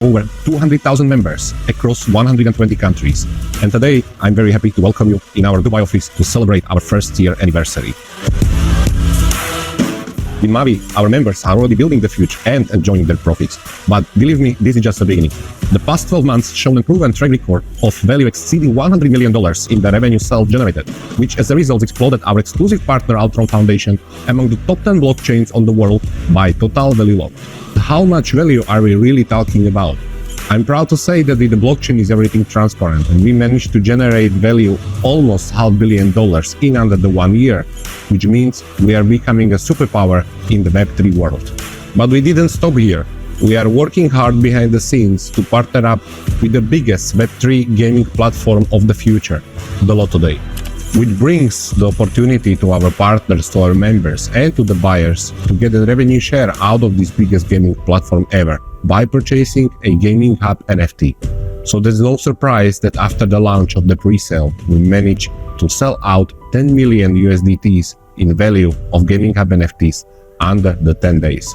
over 200,000 members across 120 countries. And today, I'm very happy to welcome you in our Dubai office to celebrate our first year anniversary. In Mavi, our members are already building the future and enjoying their profits. But believe me, this is just the beginning. The past 12 months shown a proven track record of value exceeding $100 million in the revenue self-generated, which as a result exploded our exclusive partner Ultron Foundation among the top 10 blockchains on the world by total value locked. How much value are we really talking about? I'm proud to say that with the blockchain is everything transparent, and we managed to generate value almost $500 million in under the 1 year, which means we are becoming a superpower in the Web3 world. But we didn't stop here. We are working hard behind the scenes to partner up with the biggest Web3 gaming platform of the future, the Lotto Day, which brings the opportunity to our partners, to our members, and to the buyers to get a revenue share out of this biggest gaming platform ever by purchasing a Gaming Hub NFT. So there's no surprise that after the launch of the pre-sale, we managed to sell out 10 million USDTs in value of Gaming Hub NFTs under the 10 days.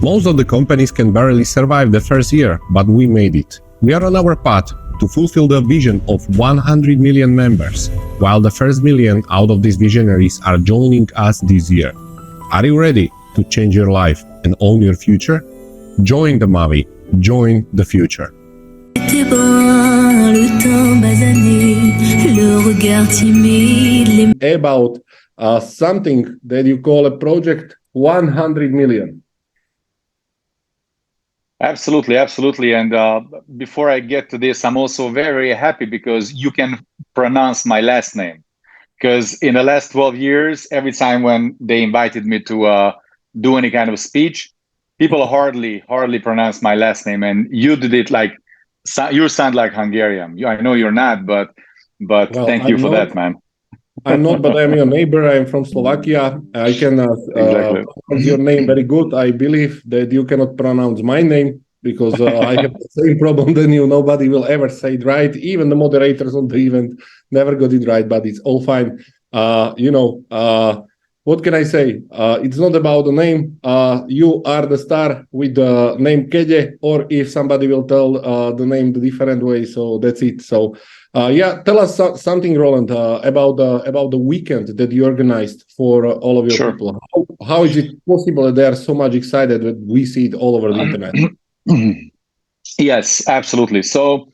Most of the companies can barely survive the first year, but we made it. We are on our path to fulfill the vision of 100 million members, while the first million out of these visionaries are joining us this year. Are you ready to change your life and own your future? Join the Mavi, join the future. About something that you call a project 100 million. Absolutely, absolutely. And before I get to this, I'm also very happy because you can pronounce my last name. Because in the last 12 years, every time when they invited me to do any kind of speech, people hardly pronounce my last name. And you did it like, you sound like Hungarian. I know you're not, but well, thank you for that, man. I'm not, but I'm your neighbor. I'm from Slovakia. I can exactly. pronounce your name very good. I believe that you cannot pronounce my name because I have the same problem than you. Nobody will ever say it right. Even the moderators on the event never got it right, but it's all fine. What can I say? It's not about the name. You are the star with the name Kede, or if somebody will tell the name the different way, so that's it. So tell us something, Roland, about the weekend that you organized for all of your people. How is it possible that they are so much excited that we see it all over the internet? Yes, absolutely. So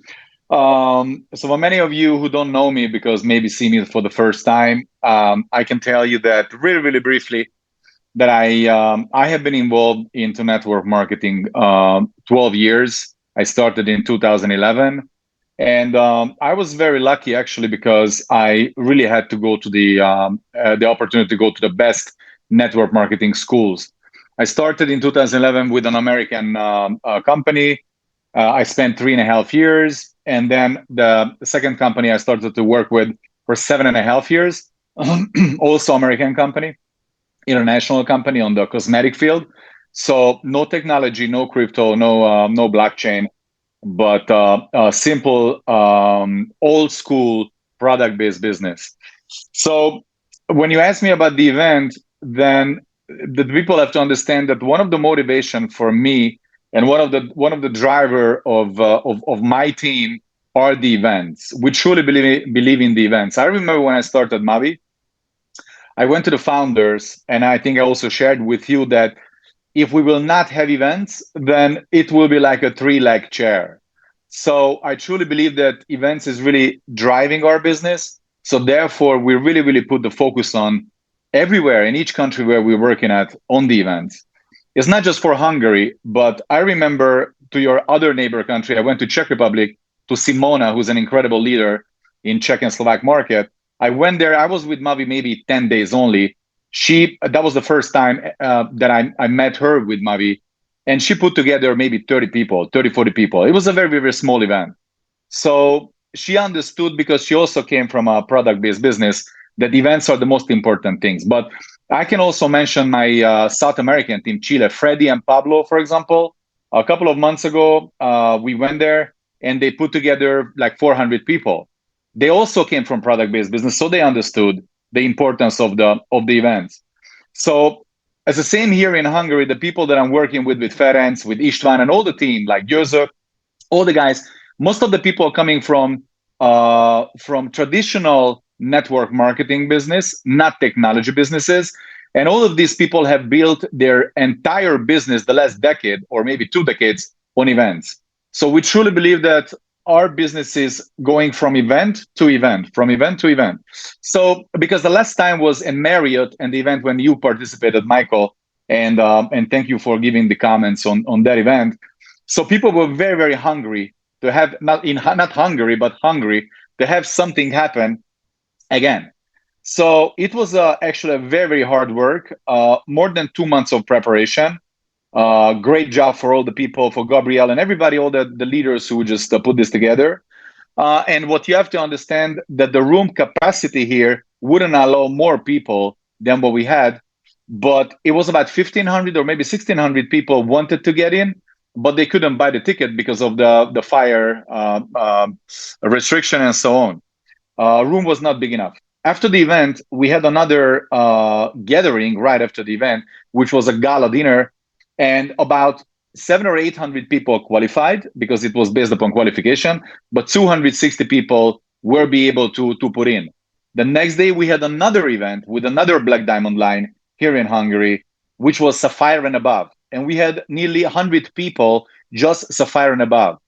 for many of you who don't know me, because maybe see me for the first time, I can tell you that really, really briefly that I have been involved into network marketing 12 years. I started in 2011. And I was very lucky, actually, because I really had to go to the opportunity to go to the best network marketing schools. I started in 2011 with an American company. I spent 3.5 years. And then the second company I started to work with for 7.5 years, also American company, international company on the cosmetic field. So no technology, no crypto, no blockchain, but a simple old school product-based business. So when you ask me about the event, then the people have to understand that one of the motivation for me and one of the driver of my team are the events. We truly believe in the events. I remember when I started Mavi, I went to the founders, and I think I also shared with you that if we will not have events, then it will be like a 3-leg chair. So I truly believe that events is really driving our business. So therefore, we really, really put the focus on everywhere in each country where we're working at on the events. It's not just for Hungary, but I remember to your other neighbor country, I went to Czech Republic to Simona, who's an incredible leader in Czech and Slovak market. I went there, I was with Mavi maybe 10 days only. That was the first time that I met her with Mavi, and she put together maybe 30 people, 30, 40 people. It was a very, very small event. So she understood, because she also came from a product-based business, that events are the most important things. But I can also mention my South American team, Chile, Freddy and Pablo, for example. A couple of months ago, we went there and they put together like 400 people. They also came from product-based business, so they understood the importance of the events. So as the same here in Hungary, the people that I'm working with Ferenc, with István, and all the team, like Győző, All the guys, most of the people are coming from traditional network marketing business, not technology businesses. And all of these people have built their entire business the last decade or maybe 2 decades on events. So we truly believe that our business is going from event to event, from event to event. So because the last time was in Marriott and the event when you participated, Michael, and thank you for giving the comments on that event. So people were very, very hungry to have not hungry, but hungry to have something happen again. So it was actually a very, very hard work, more than 2 months of preparation. Great job for all the people, for Gabrielle and everybody, all the leaders who just put this together. And what you have to understand that the room capacity here wouldn't allow more people than what we had, but it was about 1,500 or maybe 1,600 people wanted to get in, but they couldn't buy the ticket because of the fire restriction and so on. Room was not big enough. After the event, we had another gathering right after the event, which was a gala dinner, and about 700 or 800 people qualified because it was based upon qualification, but 260 people were be able to put in. The next day, we had another event with another Black Diamond line here in Hungary, which was Sapphire and above, and we had nearly 100 people just Sapphire and above.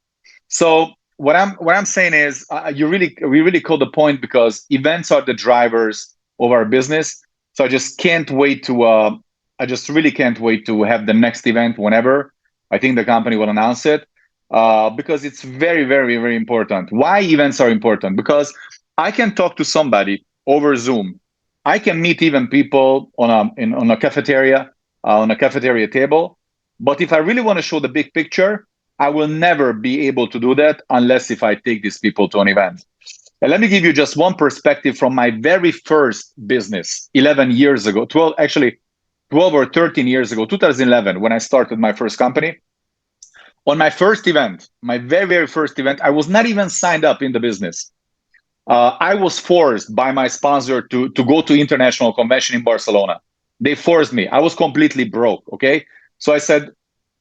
So what I'm saying is, we really caught the point because events are the drivers of our business. So I just really can't wait to have the next event whenever. I think the company will announce it because it's very, very, very important. Why events are important? Because I can talk to somebody over Zoom. I can meet even people on a cafeteria, on a cafeteria table. But if I really want to show the big picture, I will never be able to do that unless if I take these people to an event. And let me give you just one perspective from my very first business 11 years ago, 12 or 13 years ago, 2011, when I started my first company. On my first event, my very, very first event, I was not even signed up in the business. I was forced by my sponsor to go to international convention in Barcelona. They forced me. I was completely broke, okay? So I said,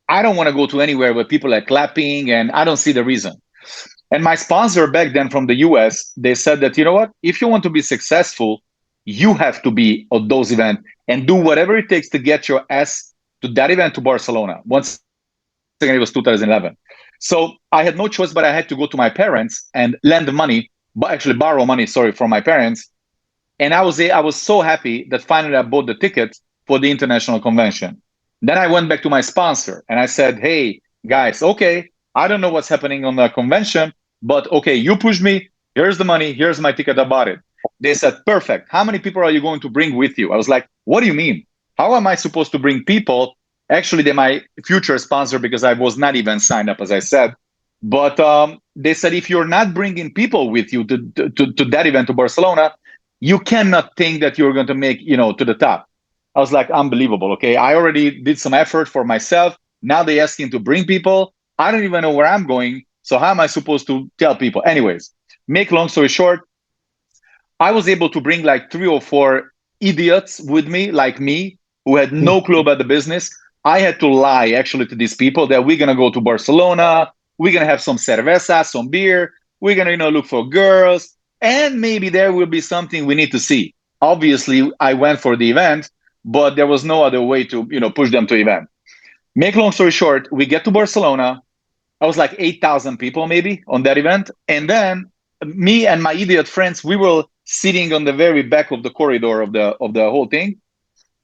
I don't want to go to anywhere where people are clapping and I don't see the reason. And my sponsor back then from the US, they said that, you know what, if you want to be successful, you have to be at those events and do whatever it takes to get your ass to that event to Barcelona. Once again, it was 2011. So I had no choice, but I had to go to my parents and lend money, but actually borrow money, sorry, from my parents. And I was so happy that finally I bought the ticket for the international convention. Then I went back to my sponsor and I said, hey, guys, okay, I don't know what's happening on the convention, but okay, you pushed me. Here's the money. Here's my ticket. I bought it. They said, perfect. How many people are you going to bring with you? I was like, what do you mean? How am I supposed to bring people? Actually, they're my future sponsor because I was not even signed up, as I said. But they said, if you're not bringing people with you to that event to Barcelona, you cannot think that you're going to make, to the top. I was like, unbelievable. Okay, I already did some effort for myself. Now they're asking to bring people. I don't even know where I'm going. So how am I supposed to tell people? Anyways, make long story short, I was able to bring like 3 or 4 idiots with me, like me, who had no clue about the business. I had to lie actually to these people that we're going to go to Barcelona. We're going to have some cerveza, some beer. We're going to look for girls. And maybe there will be something we need to see. Obviously, I went for the event, but there was no other way to, push them to event. Make long story short, we get to Barcelona. I was like 8,000 people maybe on that event. And then me and my idiot friends, we were sitting on the very back of the corridor of the whole thing.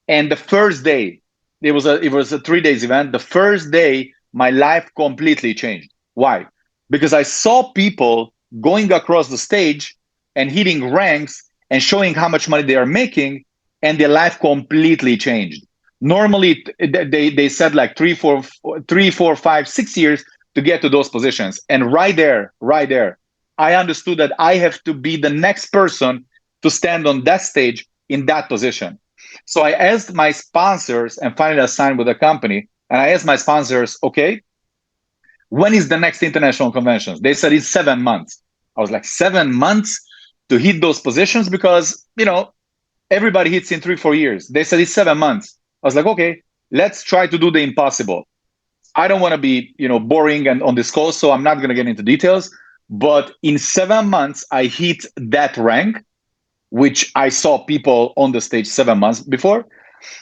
And the first day, it was a 3 days event. The first day, my life completely changed. Why? Because I saw people going across the stage and hitting ranks and showing how much money they are making, and their life completely changed. Normally, they said like 3, 4, 5, 6 years to get to those positions. And right there, I understood that I have to be the next person to stand on that stage in that position. So I asked my sponsors, and finally I signed with a company, and I asked my sponsors, okay, when is the next international convention? They said it's 7 months. I was like, 7 months to hit those positions? Because, everybody hits in 3, 4 years. They said it's 7 months. I was like, okay, let's try to do the impossible. I don't want to be, boring and on this call, so I'm not going to get into details. But in 7 months, I hit that rank, which I saw people on the stage 7 months before.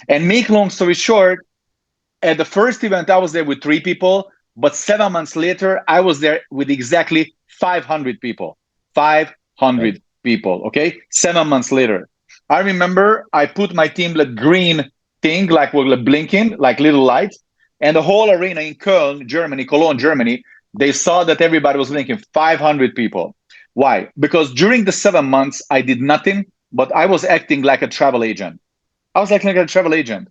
And make long story short, at the first event, I was there with 3 people, but 7 months later, I was there with exactly 500 people. 500 people, okay? 7 months later. I remember I put my team like green thing, like we're blinking, like little lights, and the whole arena in Köln, Germany, Cologne, Germany, they saw that everybody was blinking, 500 people. Why? Because during the 7 months, I did nothing, but I was acting like a travel agent. I was acting like a travel agent.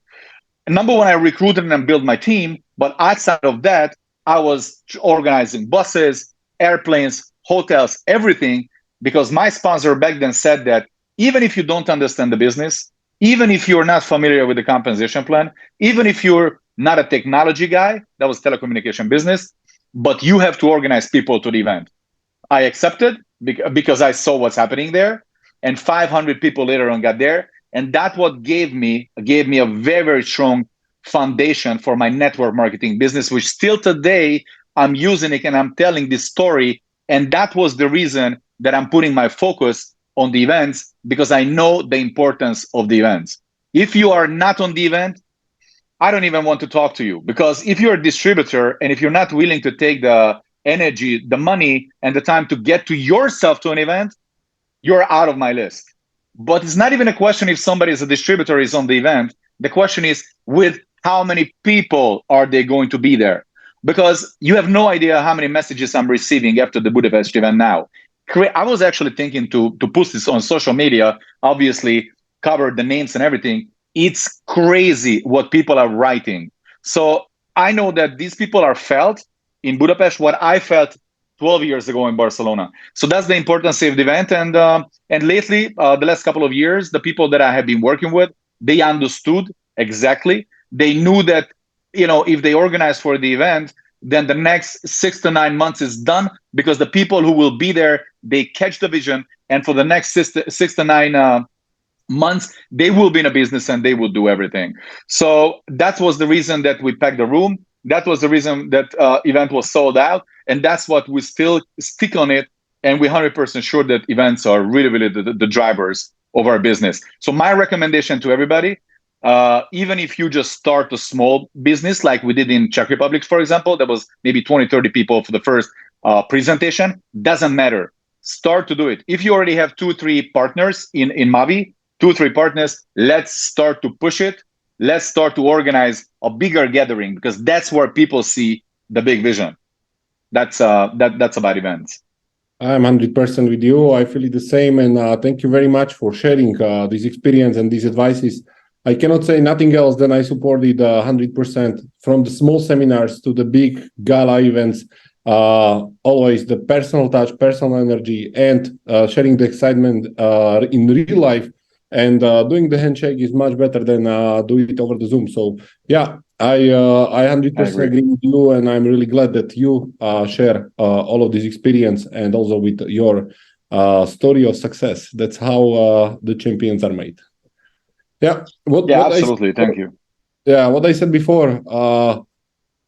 Number one, I recruited and built my team, but outside of that, I was organizing buses, airplanes, hotels, everything, because my sponsor back then said that even if you don't understand the business, even if you're not familiar with the compensation plan, even if you're not a technology guy, that was telecommunication business, but you have to organize people to the event. I accepted because I saw what's happening there, and 500 people later on got there, and that what gave me a very, very strong foundation for my network marketing business, which still today I'm using it and I'm telling this story. And that was the reason that I'm putting my focus on the events, because I know the importance of the events. If you are not on the event, I don't even want to talk to you, because if you're a distributor and if you're not willing to take the energy, the money, and the time to get to yourself to an event, you're out of my list. But it's not even a question if somebody is a distributor is on the event. The question is with how many people are they going to be there? Because you have no idea how many messages I'm receiving after the Budapest event now. I was actually thinking to post this on social media, obviously cover the names and everything. It's crazy what people are writing. So I know that these people are felt in Budapest what I felt 12 years ago in Barcelona. So that's the importance of the event. And lately, the last couple of years, the people that I have been working with, they understood exactly. They knew that, if they organize for the event, then the next 6 to 9 months is done, because the people who will be there, they catch the vision. And for the next 6 to 9 months, they will be in a business and they will do everything. So that was the reason that we packed the room. That was the reason that event was sold out. And that's what we still stick on it. And we're 100% sure that events are really, really the drivers of our business. So my recommendation to everybody, even if you just start a small business like we did in Czech Republic, for example, that was maybe 20, 30 people for the first presentation, doesn't matter. Start to do it. If you already have 2-3 partners in Mavi, 2-3 partners, let's start to push it. Let's start to organize a bigger gathering, because that's where people see the big vision. That's about events. I'm 100% with you. I feel the same. And thank you very much for sharing this experience and these advices. I cannot say nothing else than I supported 100% from the small seminars to the big gala events. Always the personal touch, personal energy, and sharing the excitement in real life. And doing the handshake is much better than do it over the Zoom. So yeah, I 100% agree with you, and I'm really glad that you share all of this experience and also with your story of success. That's how the champions are made. Yeah. Absolutely. Thank you. Yeah, what I said before.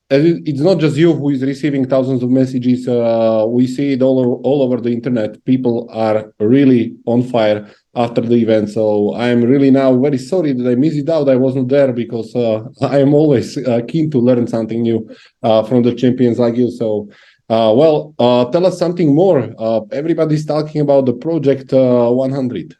It's not just you who is receiving thousands of messages. We see it all over the internet. People are really on fire after the event. So I am really now very sorry that I missed it out. I wasn't there, because I am always keen to learn something new from the champions like you. So, tell us something more. Everybody's talking about the project 100.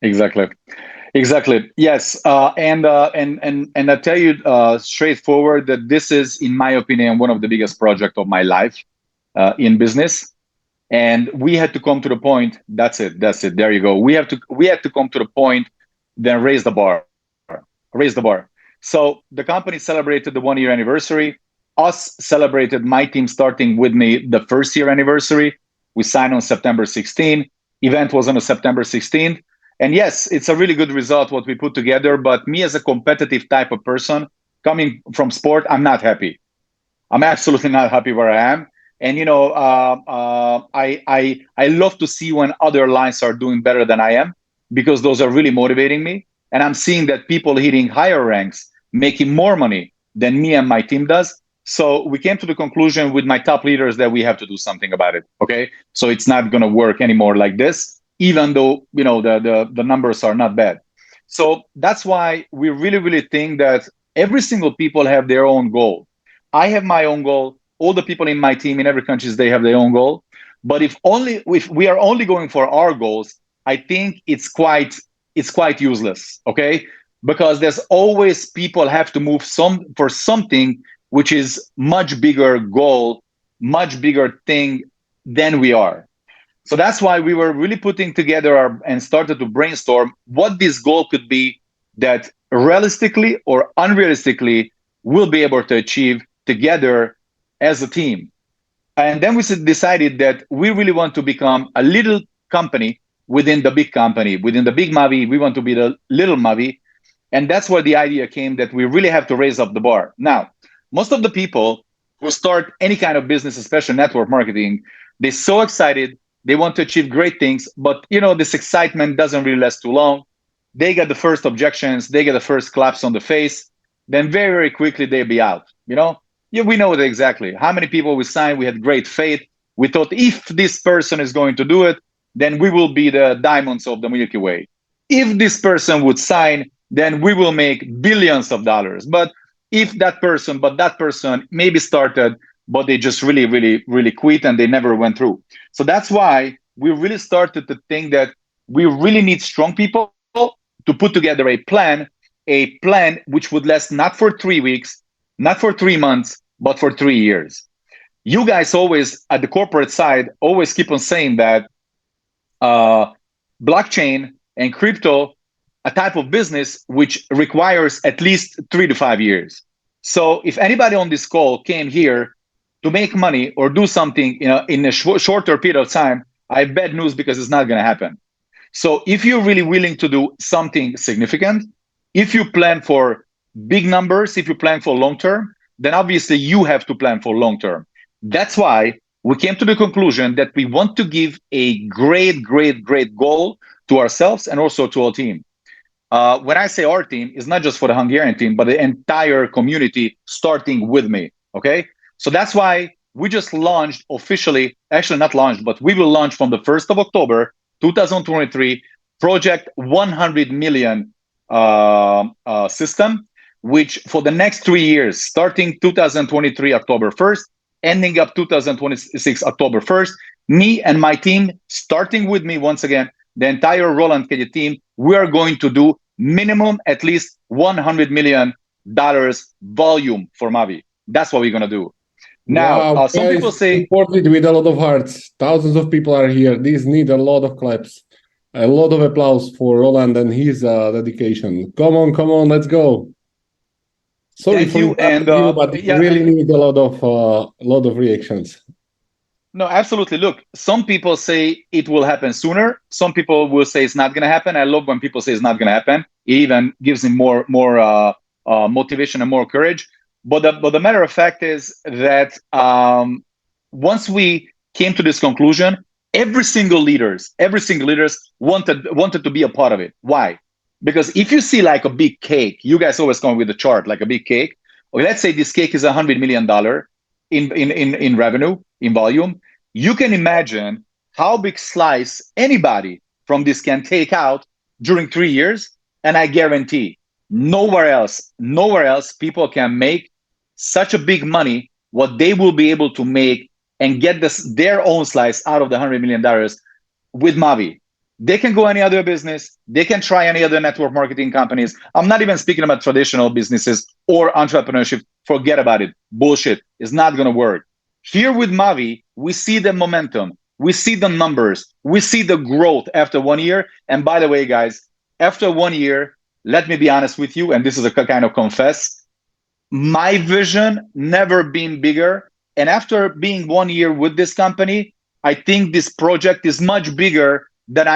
Exactly. Yes. And I tell you straightforward that this is, in my opinion, one of the biggest projects of my life in business. And we had to come to the point. That's it. There you go. We had to come to the point, then raise the bar. So the company celebrated the 1 year anniversary. Us celebrated, my team starting with me, the first year anniversary. We signed on September 16. Event was on September 16th. And yes, it's a really good result what we put together. But me as a competitive type of person coming from sport, I'm not happy. I'm absolutely not happy where I am. And I love to see when other lines are doing better than I am, because those are really motivating me. And I'm seeing that people hitting higher ranks, making more money than me and my team does. So we came to the conclusion with my top leaders that we have to do something about it. Okay, so it's not going to work anymore like this, even though the numbers are not bad. So that's why we really think that every single people have their own goal. I have my own goal. All the people in my team in every country, they have their own goal. But if we are only going for our goals, I think it's quite useless. Okay, because there's always people have to move for something which is much bigger goal, much bigger thing than we are. So that's why we were really putting together and started to brainstorm what this goal could be that realistically or unrealistically we'll be able to achieve together as a team. And then we decided that we really want to become a little company within the big company. Within the big Mavi, we want to be the little Mavi. And that's where the idea came that we really have to raise up the bar. Now, most of the people who start any kind of business, especially network marketing, they're so excited. They want to achieve great things, but this excitement doesn't really last too long. They get the first objections, they get the first claps on the face, then very quickly they'll be out. Yeah, we know it exactly. How many people we signed, we had great faith. We thought if this person is going to do it, then we will be the diamonds of the Milky Way. If this person would sign, then we will make billions of dollars. But that person maybe started, but they just really quit and they never went through. So that's why we really started to think that we really need strong people to put together a plan which would last not for 3 weeks, not for 3 months, but for 3 years. You guys always, at the corporate side, always keep on saying that blockchain and crypto, a type of business which requires at least 3 to 5 years. So if anybody on this call came here to make money or do something in a shorter period of time, I have bad news because it's not going to happen. So if you're really willing to do something significant, if you plan for big numbers, if you plan for long term, then obviously you have to plan for long term. That's why we came to the conclusion that we want to give a great goal to ourselves and also to our team. When I say our team, it's not just for the Hungarian team, but the entire community starting with me. Okay, so that's why we just launched officially, actually not launched, but we will launch from the 1st of October 2023 Project 100 Million system, which for the next 3 years, starting 2023 October 1st, ending up 2026 October 1st, me and my team, starting with me once again, the entire Roland Kenya team, we are going to do minimum at least $100 million volume for Mavi. That's what we're going to do. Now, wow, some people say... Supported with a lot of hearts. Thousands of people are here. These need a lot of claps. A lot of applause for Roland and his dedication. Come on, let's go. Sorry for you, but we really need a lot of reactions. No, absolutely. Look, some people say it will happen sooner. Some people will say it's not going to happen. I love when people say it's not going to happen. It even gives them more motivation and more courage. But the matter of fact is that once we came to this conclusion, every single leaders wanted to be a part of it. Why? Because if you see like a big cake, you guys always come with a chart like a big cake. Or let's say this cake is $100 million in revenue, in volume. You can imagine how big slice anybody from this can take out during 3 years, and I guarantee nowhere else people can make such a big money what they will be able to make and get their own slice out of the $100 million with Mavi. They can go any other business. They can try any other network marketing companies. I'm not even speaking about traditional businesses or entrepreneurship. Forget about it. Bullshit. It's not going to work. Here with Mavi, we see the momentum. We see the numbers. We see the growth after 1 year. And by the way, guys, after 1 year, let me be honest with you, and this is a kind of confess, my vision never been bigger. And after being 1 year with this company, I think this project is much bigger than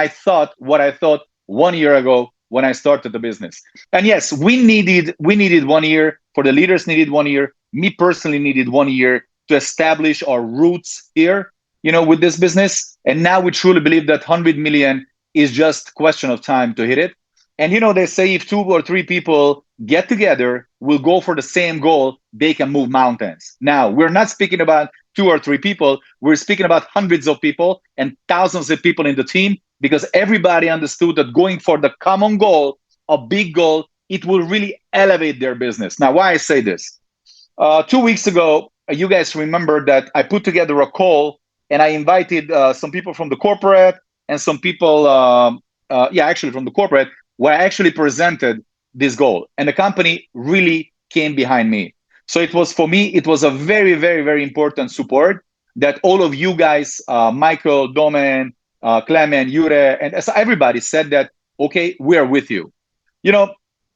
what I thought 1 year ago when I started the business. And yes, we needed 1 year. For the leaders needed 1 year. Me personally needed 1 year to establish our roots here, with this business. And now we truly believe that 100 million is just a question of time to hit it. And they say if 2 or 3 people get together, will go for the same goal, they can move mountains. Now, we're not speaking about 2 or 3 people. We're speaking about hundreds of people and thousands of people in the team, because everybody understood that going for the common goal, a big goal, it will really elevate their business. Now, why I say this? 2 weeks ago, you guys remember that I put together a call and I invited some people from the corporate and some people, actually from the corporate, where I actually presented this goal. And the company really came behind me. So it was, for me, it was a very, very, very important support that all of you guys, Michael, Domen, Clement, Jure, and everybody said that, okay, we're with you.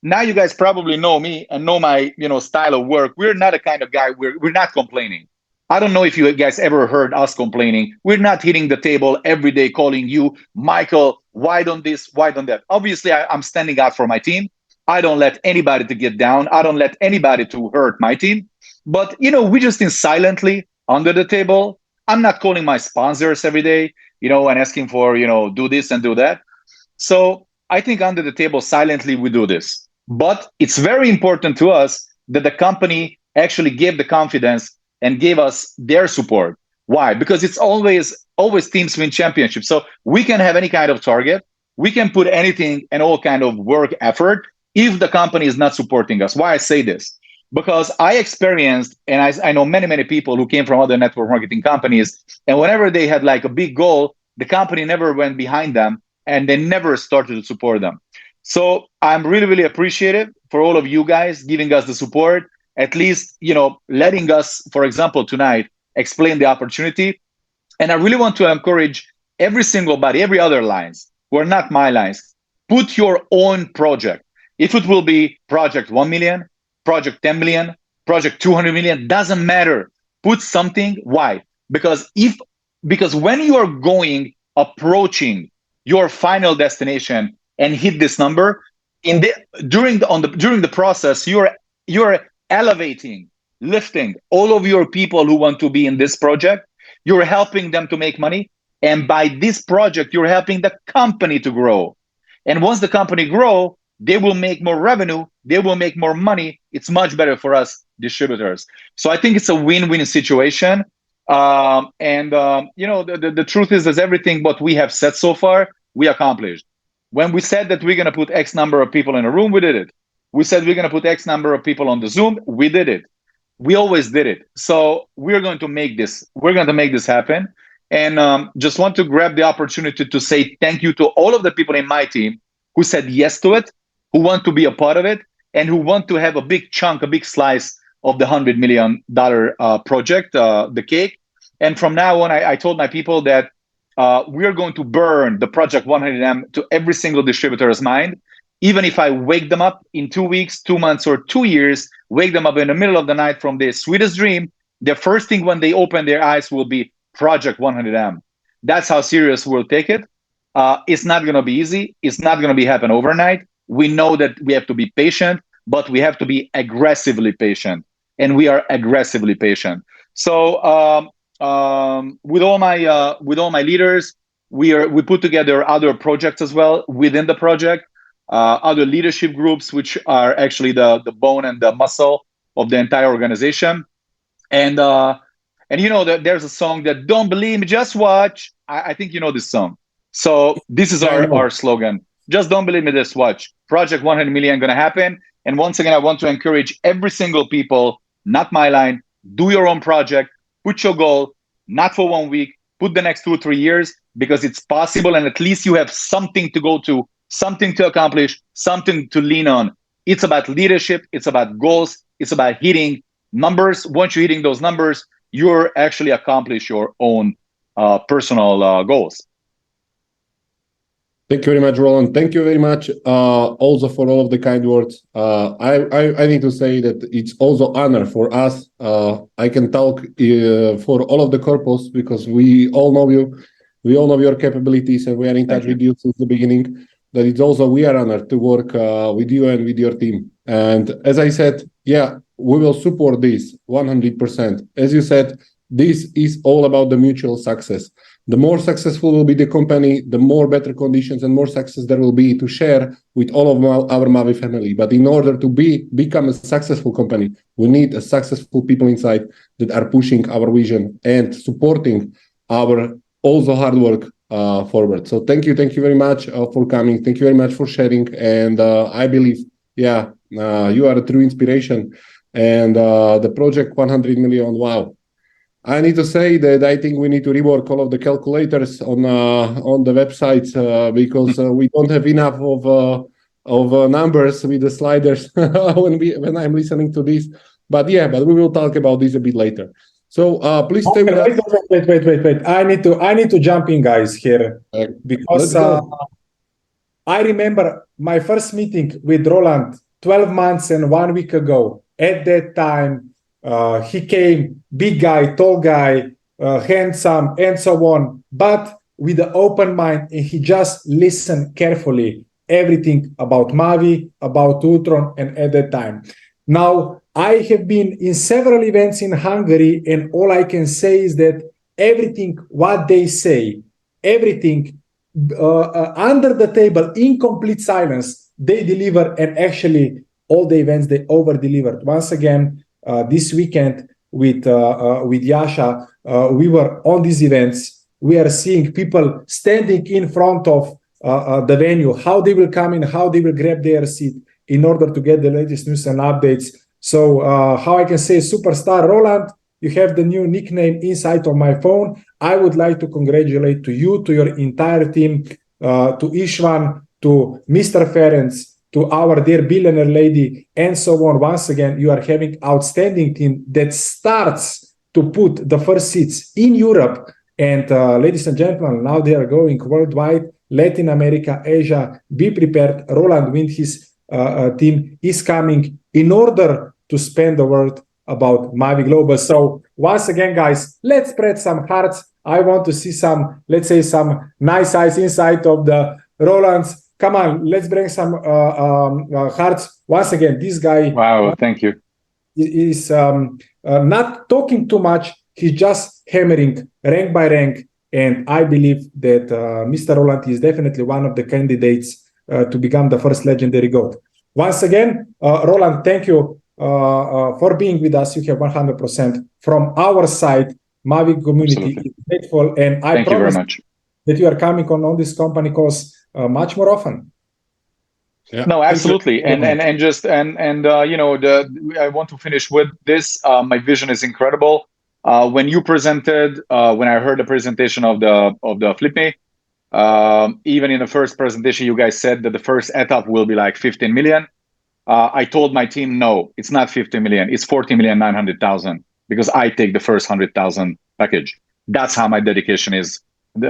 Now you guys probably know me and know my, style of work. We're not a kind of guy, we're not complaining. I don't know if you guys ever heard us complaining. We're not hitting the table every day calling you, Michael, why don't this, why don't that? Obviously, I'm standing out for my team. I don't let anybody to get down. I don't let anybody to hurt my team. But, we just in silently under the table. I'm not calling my sponsors every day, and asking for, do this and do that. So I think under the table, silently, we do this. But it's very important to us that the company actually gave the confidence and gave us their support. Why? Because it's always teams win championships. So we can have any kind of target. We can put anything and all kind of work effort if the company is not supporting us. Why I say this? Because I experienced, and I know many, many people who came from other network marketing companies, and whenever they had like a big goal, the company never went behind them and they never started to support them. So I'm really, really appreciative for all of you guys giving us the support, at least, letting us, for example, tonight, explain the opportunity. And I really want to encourage every single body, every other lines, who are not my lines, put your own project. If it will be project 1 million, project 10 million, project 200 million, doesn't matter. Put something. Why? Because when you are approaching your final destination and hit this number, during the process, you're elevating, lifting all of your people who want to be in this project. You're helping them to make money, and by this project, you're helping the company to grow. And once the company grow, they will make more revenue, they will make more money. It's much better for us distributors. So I think it's a win-win situation. The truth is that everything what we have said so far, we accomplished. When we said that we're going to put X number of people in a room, we did it. We said we're going to put X number of people on the Zoom, we did it. We always did it. So we're going to make this. We're going to make this happen. And just want to grab the opportunity to say thank you to all of the people in my team who said yes to it, who want to be a part of it, and who want to have a big chunk, a big slice of the $100 million project, the cake. And from now on, I told my people that we are going to burn the Project 100M to every single distributor's mind. Even if I wake them up in 2 weeks, 2 months, or 2 years, wake them up in the middle of the night from their sweetest dream, the first thing when they open their eyes will be Project 100M. That's how serious we'll take it. It's not going to be easy. It's not going to be happen overnight. We know that we have to be patient, but we have to be aggressively patient, and we are aggressively patient. So with all my leaders, we put together other projects as well within the project, other leadership groups, which are actually the bone and the muscle of the entire organization. And there's a song that don't believe me, just watch. I think you know this song. So this is our slogan. Just don't believe me, just watch. Project 100 million going to happen. And once again, I want to encourage every single people, not my line, do your own project, put your goal, not for 1 week, put the next 2 or 3 years, because it's possible. And at least you have something to go to, something to accomplish, something to lean on. It's about leadership. It's about goals. It's about hitting numbers. Once you're hitting those numbers, you're actually accomplish your own personal goals. Thank you very much, Roland. Thank you very much also for all of the kind words. I need to say that it's also honor for us. I can talk for all of the corpus, because we all know you. We all know your capabilities, and we are in touch with you since the beginning. That it's also, we are honored to work with you and with your team. And as I said, yeah, we will support this 100%. As you said, this is all about the mutual success. the more successful will be the company, the more better conditions and more success there will be to share with all of our Mavi family. But in order to become a successful company, we need a successful people inside that are pushing our vision and supporting our also hard work forward. So thank you very much for coming. Thank you very much for sharing. And I believe, you are a true inspiration. And the project 100 million, wow. I need to say that I think we need to rework all of the calculators on the websites because we don't have enough of numbers with the sliders when I'm listening to this. But we will talk about this a bit later. So please stay with us. Wait. I need to jump in, guys, here because I remember my first meeting with Roland 12 months and 1 week ago. At that time, he came, big guy, tall guy, handsome, and so on, but with an open mind, and he just listened carefully everything about Mavi, about Ultron, and at that time. Now, I have been in several events in Hungary, and all I can say is that everything what they say, everything under the table, in complete silence, they deliver, and actually all the events they over-delivered. Once again, this weekend with Yasha, we were on these events. We are seeing people standing in front of the venue, how they will come in, how they will grab their seat in order to get the latest news and updates. So how I can say superstar Roland, you have the new nickname inside of my phone. I would like to congratulate to you, to your entire team, to Ishvan, to Mr. Ferenc, to our dear billionaire lady, and so on. Once again, you are having outstanding team that starts to put the first seats in Europe. And ladies and gentlemen, now they are going worldwide, Latin America, Asia. Be prepared. Roland with his team is coming in order to spread the word about Mavi Global. So once again, guys, let's spread some hearts. I want to see some, let's say, some nice eyes inside of the Roland's. Come on, let's bring some hearts. Once again, this guy. Wow, thank you. Is not talking too much. He's just hammering rank by rank. And I believe that Mr. Roland is definitely one of the candidates to become the first legendary GOAT. Once again, Roland, thank you for being with us. You have 100% from our side. Mavi community Absolutely. is grateful. And I Thank you very promise much. that you are coming on this company calls much more often. Yeah. No, absolutely. And I want to finish with this. My vision is incredible. When you presented, when I heard the presentation of the Flip Me, even in the first presentation, you guys said that the first etap will be like 15 million. I told my team, no, it's not 50 million. It's 40,900,000 because I take the first 100,000 package. That's how my dedication is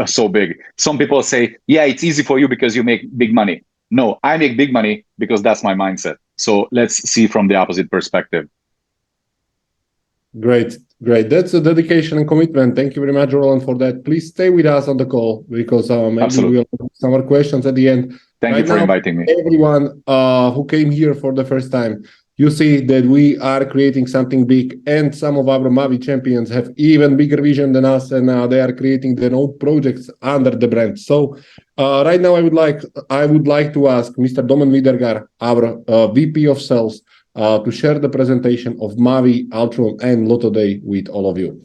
so big. Some people say, yeah, it's easy for you because you make big money. No, I make big money because that's my mindset. So let's see from the opposite perspective. Great. That's a dedication and commitment. Thank you very much, Roland, for that. Please stay with us on the call because maybe Absolutely. we'll have some more questions at the end. Thank you for inviting me. Everyone who came here for the first time, you see that we are creating something big, and some of our Mavi champions have even bigger vision than us, and they are creating their own projects under the brand. So right now, I would like to ask Mr. Domen Vidergar, our VP of Sales, to share the presentation of Mavi, Ultron, and Lotto Day with all of you.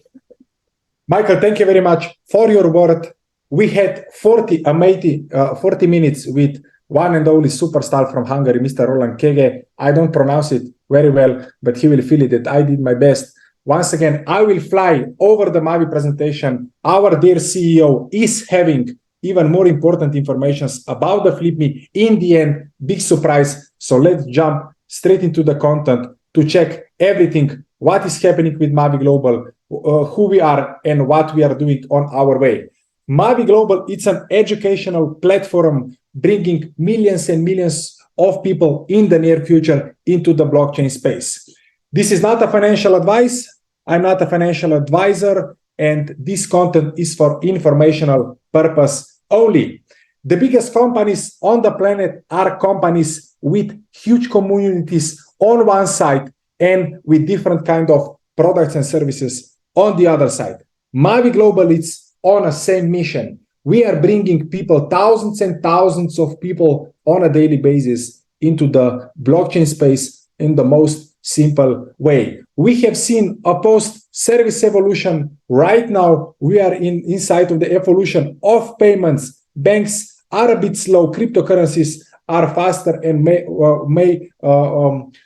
Michael, thank you very much for your word. We had 40 minutes with one and only superstar from Hungary, Mr. Roland Kege. I don't pronounce it very well, but he will feel it that I did my best. Once again, I will fly over the Mavi presentation. Our dear CEO is having even more important information about the Flip Me. In the end, big surprise. So let's jump straight into the content to check everything, what is happening with Mavi Global, who we are, and what we are doing on our way. Mavi Global, it's an educational platform bringing millions and millions of people in the near future into the blockchain space. This is not a financial advice. I'm not a financial advisor, and this content is for informational purpose only. The biggest companies on the planet are companies with huge communities on one side and with different kind of products and services on the other side. Mavi Global, it's on a same mission. We are bringing people, thousands and thousands of people on a daily basis into the blockchain space in the most simple way. We have seen a post-service evolution. Right now, we are inside of the evolution of payments. Banks are a bit slow. Cryptocurrencies are faster and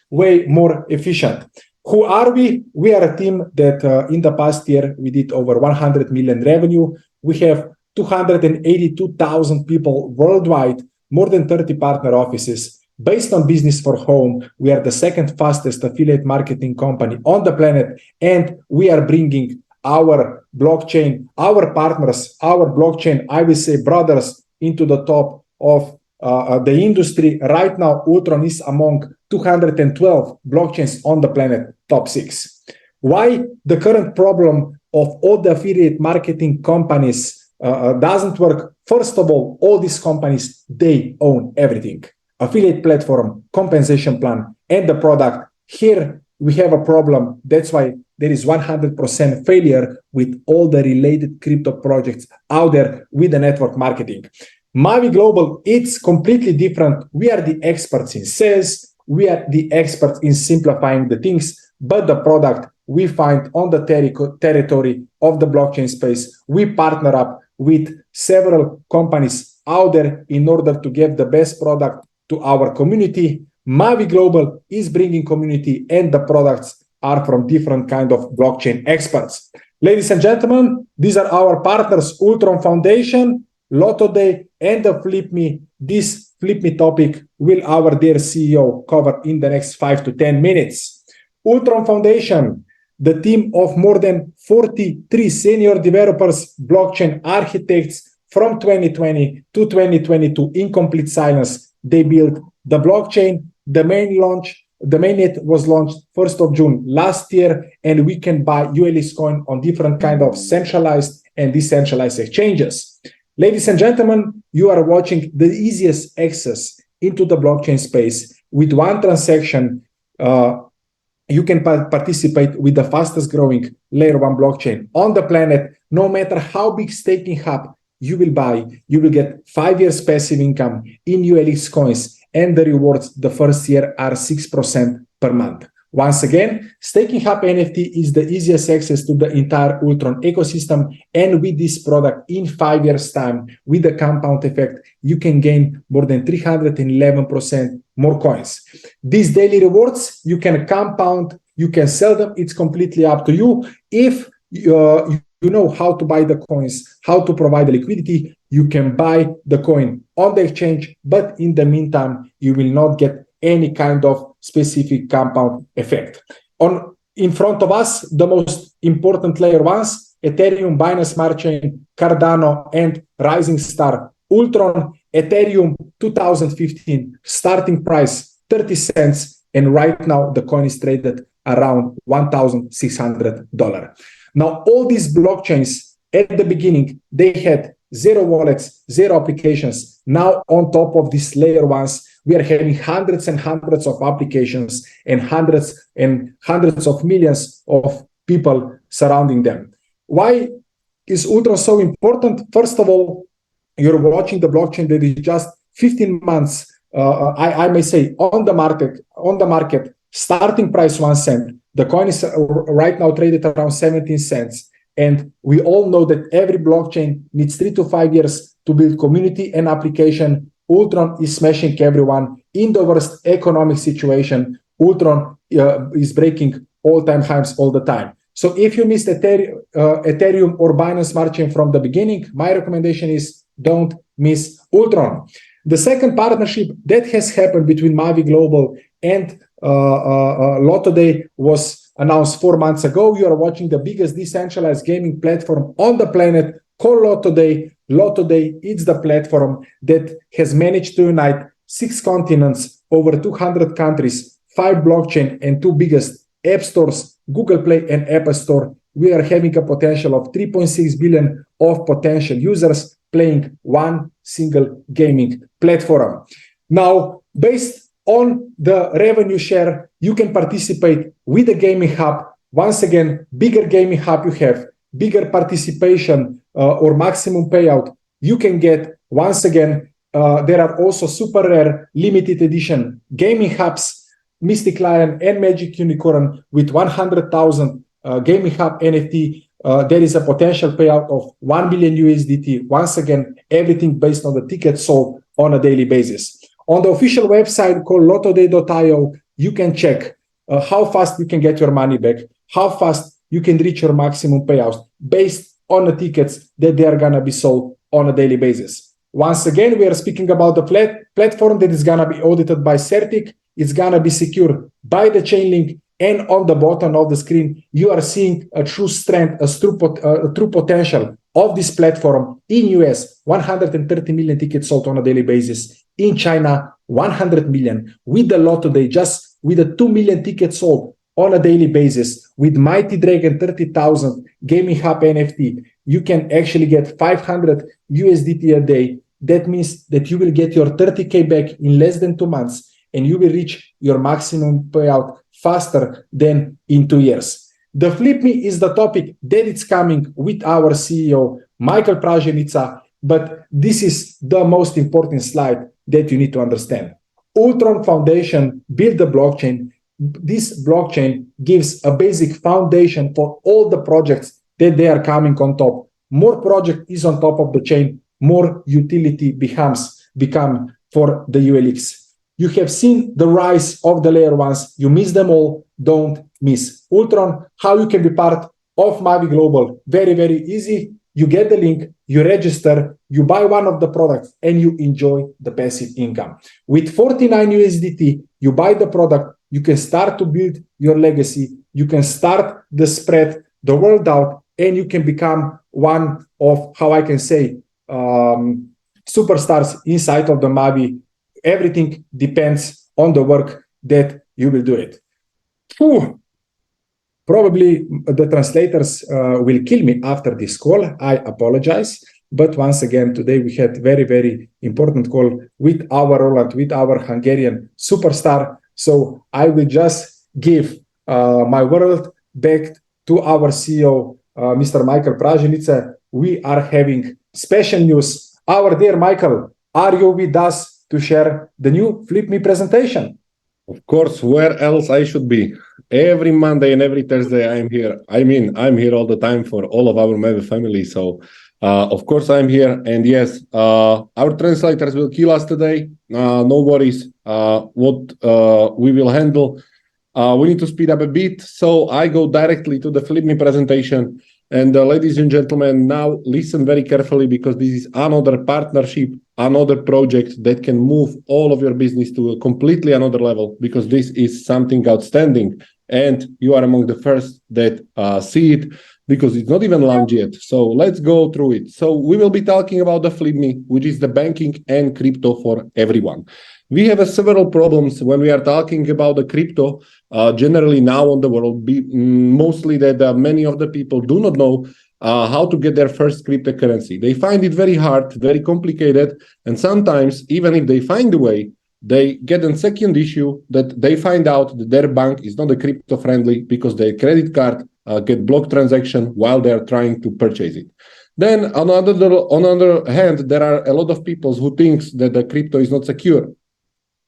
way more efficient. Who are we? We are a team that in the past year, we did over 100 million revenue. We have 282,000 people worldwide, more than 30 partner offices. Based on business for home, we are the second fastest affiliate marketing company on the planet, and we are bringing our blockchain, our partners, our blockchain, I will say brothers, into the top of the industry. Right now, Ultron is among 212 blockchains on the planet, top 6. Why the current problem of all the affiliate marketing companies doesn't work? First of all these companies, they own everything. Affiliate platform, compensation plan, and the product. Here we have a problem. That's why there is 100% failure with all the related crypto projects out there with the network marketing. Mavi Global, it's completely different. We are the experts in sales. We are the experts in simplifying the things, but the product we find on the territory of the blockchain space. We partner up with several companies out there in order to get the best product to our community. Mavi Global is bringing community, and the products are from different kind of blockchain experts. Ladies and gentlemen, these are our partners, Ultron Foundation, Lotto Day, and the Flip Me. This Flip Me topic will our dear CEO cover in the next 5 to 10 minutes. Ultron Foundation, the team of more than 43 senior developers, blockchain architects from 2020 to 2022 in complete silence. They built the blockchain. The mainnet was launched 1st of June last year, and we can buy ULX coin on different kind of centralized and decentralized exchanges. Ladies and gentlemen, you are watching the easiest access into the blockchain space. With one transaction, you can participate with the fastest growing layer 1 blockchain on the planet. No matter how big staking hub you will buy, you will get 5 years passive income in ULX coins, and the rewards the first year are 6% per month. Once again, Staking Hub NFT is the easiest access to the entire Ultron ecosystem, and with this product in 5 years time, with the compound effect, you can gain more than 311% more coins. These daily rewards, you can compound, you can sell them, it's completely up to you. If you know how to buy the coins, how to provide the liquidity, you can buy the coin on the exchange, but in the meantime, you will not get any kind of specific compound effect. In front of us, the most important layer ones, Ethereum, Binance Smart Chain, Cardano, and Rising Star. Ultron, Ethereum 2015, starting price 30 cents, and right now the coin is traded around $1,600. Now, all these blockchains at the beginning, they had 0 wallets, 0 applications. Now, on top of these layer ones, we are having hundreds and hundreds of applications and hundreds of millions of people surrounding them. Why is Ultron so important? First of all, you're watching the blockchain that is just 15 months, I may say, on the market, starting price 1 cent. The coin is right now traded around 17 cents. And we all know that every blockchain needs 3 to 5 years to build community and application. Ultron is smashing everyone. In the worst economic situation, Ultron is breaking all-time highs all the time. So if you missed Ethereum or Binance Smart Chain from the beginning, my recommendation is don't miss Ultron. The second partnership that has happened between Mavi Global and Lotto Day was announced 4 months ago. You are watching the biggest decentralized gaming platform on the planet called Lotto Day. Lotto Day is the platform that has managed to unite 6 continents, over 200 countries, 5 blockchain, and 2 biggest app stores, Google Play and Apple Store. We are having a potential of 3.6 billion of potential users playing one single gaming platform. Now, based on the revenue share, you can participate with the gaming hub. Once again, bigger gaming hub you have, bigger participation or maximum payout, you can get, once again, there are also super rare limited edition gaming hubs, Mystic Lion and Magic Unicorn with 100,000 gaming hub NFT. There is a potential payout of 1 million USDT. Once again, everything based on the tickets sold on a daily basis. On the official website called lottoday.io, you can check how fast you can get your money back, how fast you can reach your maximum payouts based on the tickets that they are going to be sold on a daily basis. Once again, we are speaking about the platform that is going to be audited by Certic. It's going to be secured by the Chainlink. And on the bottom of the screen, you are seeing a true strength, a true potential of this platform. In US, 130 million tickets sold on a daily basis. In China, 100 million. With the lot today, just with the 2 million tickets sold on a daily basis, with Mighty Dragon 30,000 Gaming Hub NFT, you can actually get 500 USDT a day. That means that you will get your 30K back in less than 2 months, and you will reach your maximum payout faster than in 2 years. The Flip Me is the topic that it's coming with our CEO, Michael Praženica, but this is the most important slide that you need to understand. Ultron Foundation built the blockchain. This blockchain gives a basic foundation for all the projects that they are coming on top. More project is on top of the chain, more utility become for the ULX. You have seen the rise of the layer ones. You miss them all. Don't miss. Ultron, how you can be part of Mavi Global? Very, very easy. You get the link, you register, you buy one of the products, and you enjoy the passive income. With 49 USDT, you buy the product, you can start to build your legacy, you can start the spread the world out, and you can become one of, how I can say, superstars inside of the Mavi. Everything depends on the work that you will do it. Whew. Probably the translators will kill me after this call. I apologize. But once again, today we had very, very important call with our Roland, with our Hungarian superstar. So I will just give my word back to our CEO, Mr. Michael Praženica. We are having special news. Our dear Michael, are you with us to share the new Flip Me presentation? Of course, where else I should be? Every Monday and every Thursday I'm here. I mean, I'm here all the time for all of our Mavi family. So, of course, I'm here. And yes, our translators will kill us today. No worries. What we will handle. We need to speed up a bit. So I go directly to the Flip Me presentation. And ladies and gentlemen, now listen very carefully, because this is another partnership, another project that can move all of your business to a completely another level, because this is something outstanding. And you are among the first that see it, because it's not even launched yet. So let's go through it. So we will be talking about the Flip Me, which is the banking and crypto for everyone. We have several problems when we are talking about the crypto generally now on the world, mostly that many of the people do not know how to get their first cryptocurrency. They find it very hard, very complicated, and sometimes even if they find a way, they get a second issue that they find out that their bank is not a crypto friendly because their credit card get blocked transaction while they are trying to purchase it. Then on the other hand, there are a lot of people who thinks that the crypto is not secure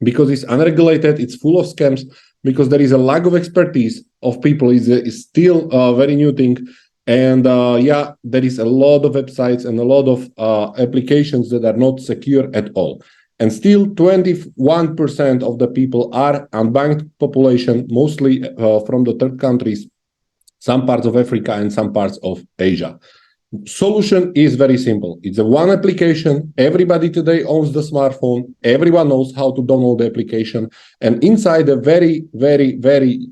because it's unregulated, it's full of scams, because there is a lack of expertise of people. Is still a very new thing. And yeah, there is a lot of websites and a lot of applications that are not secure at all. And still 21% of the people are unbanked population, mostly from the third countries, some parts of Africa and some parts of Asia. Solution is very simple. It's a one application. Everybody today owns the smartphone. Everyone knows how to download the application. And inside a very, very, very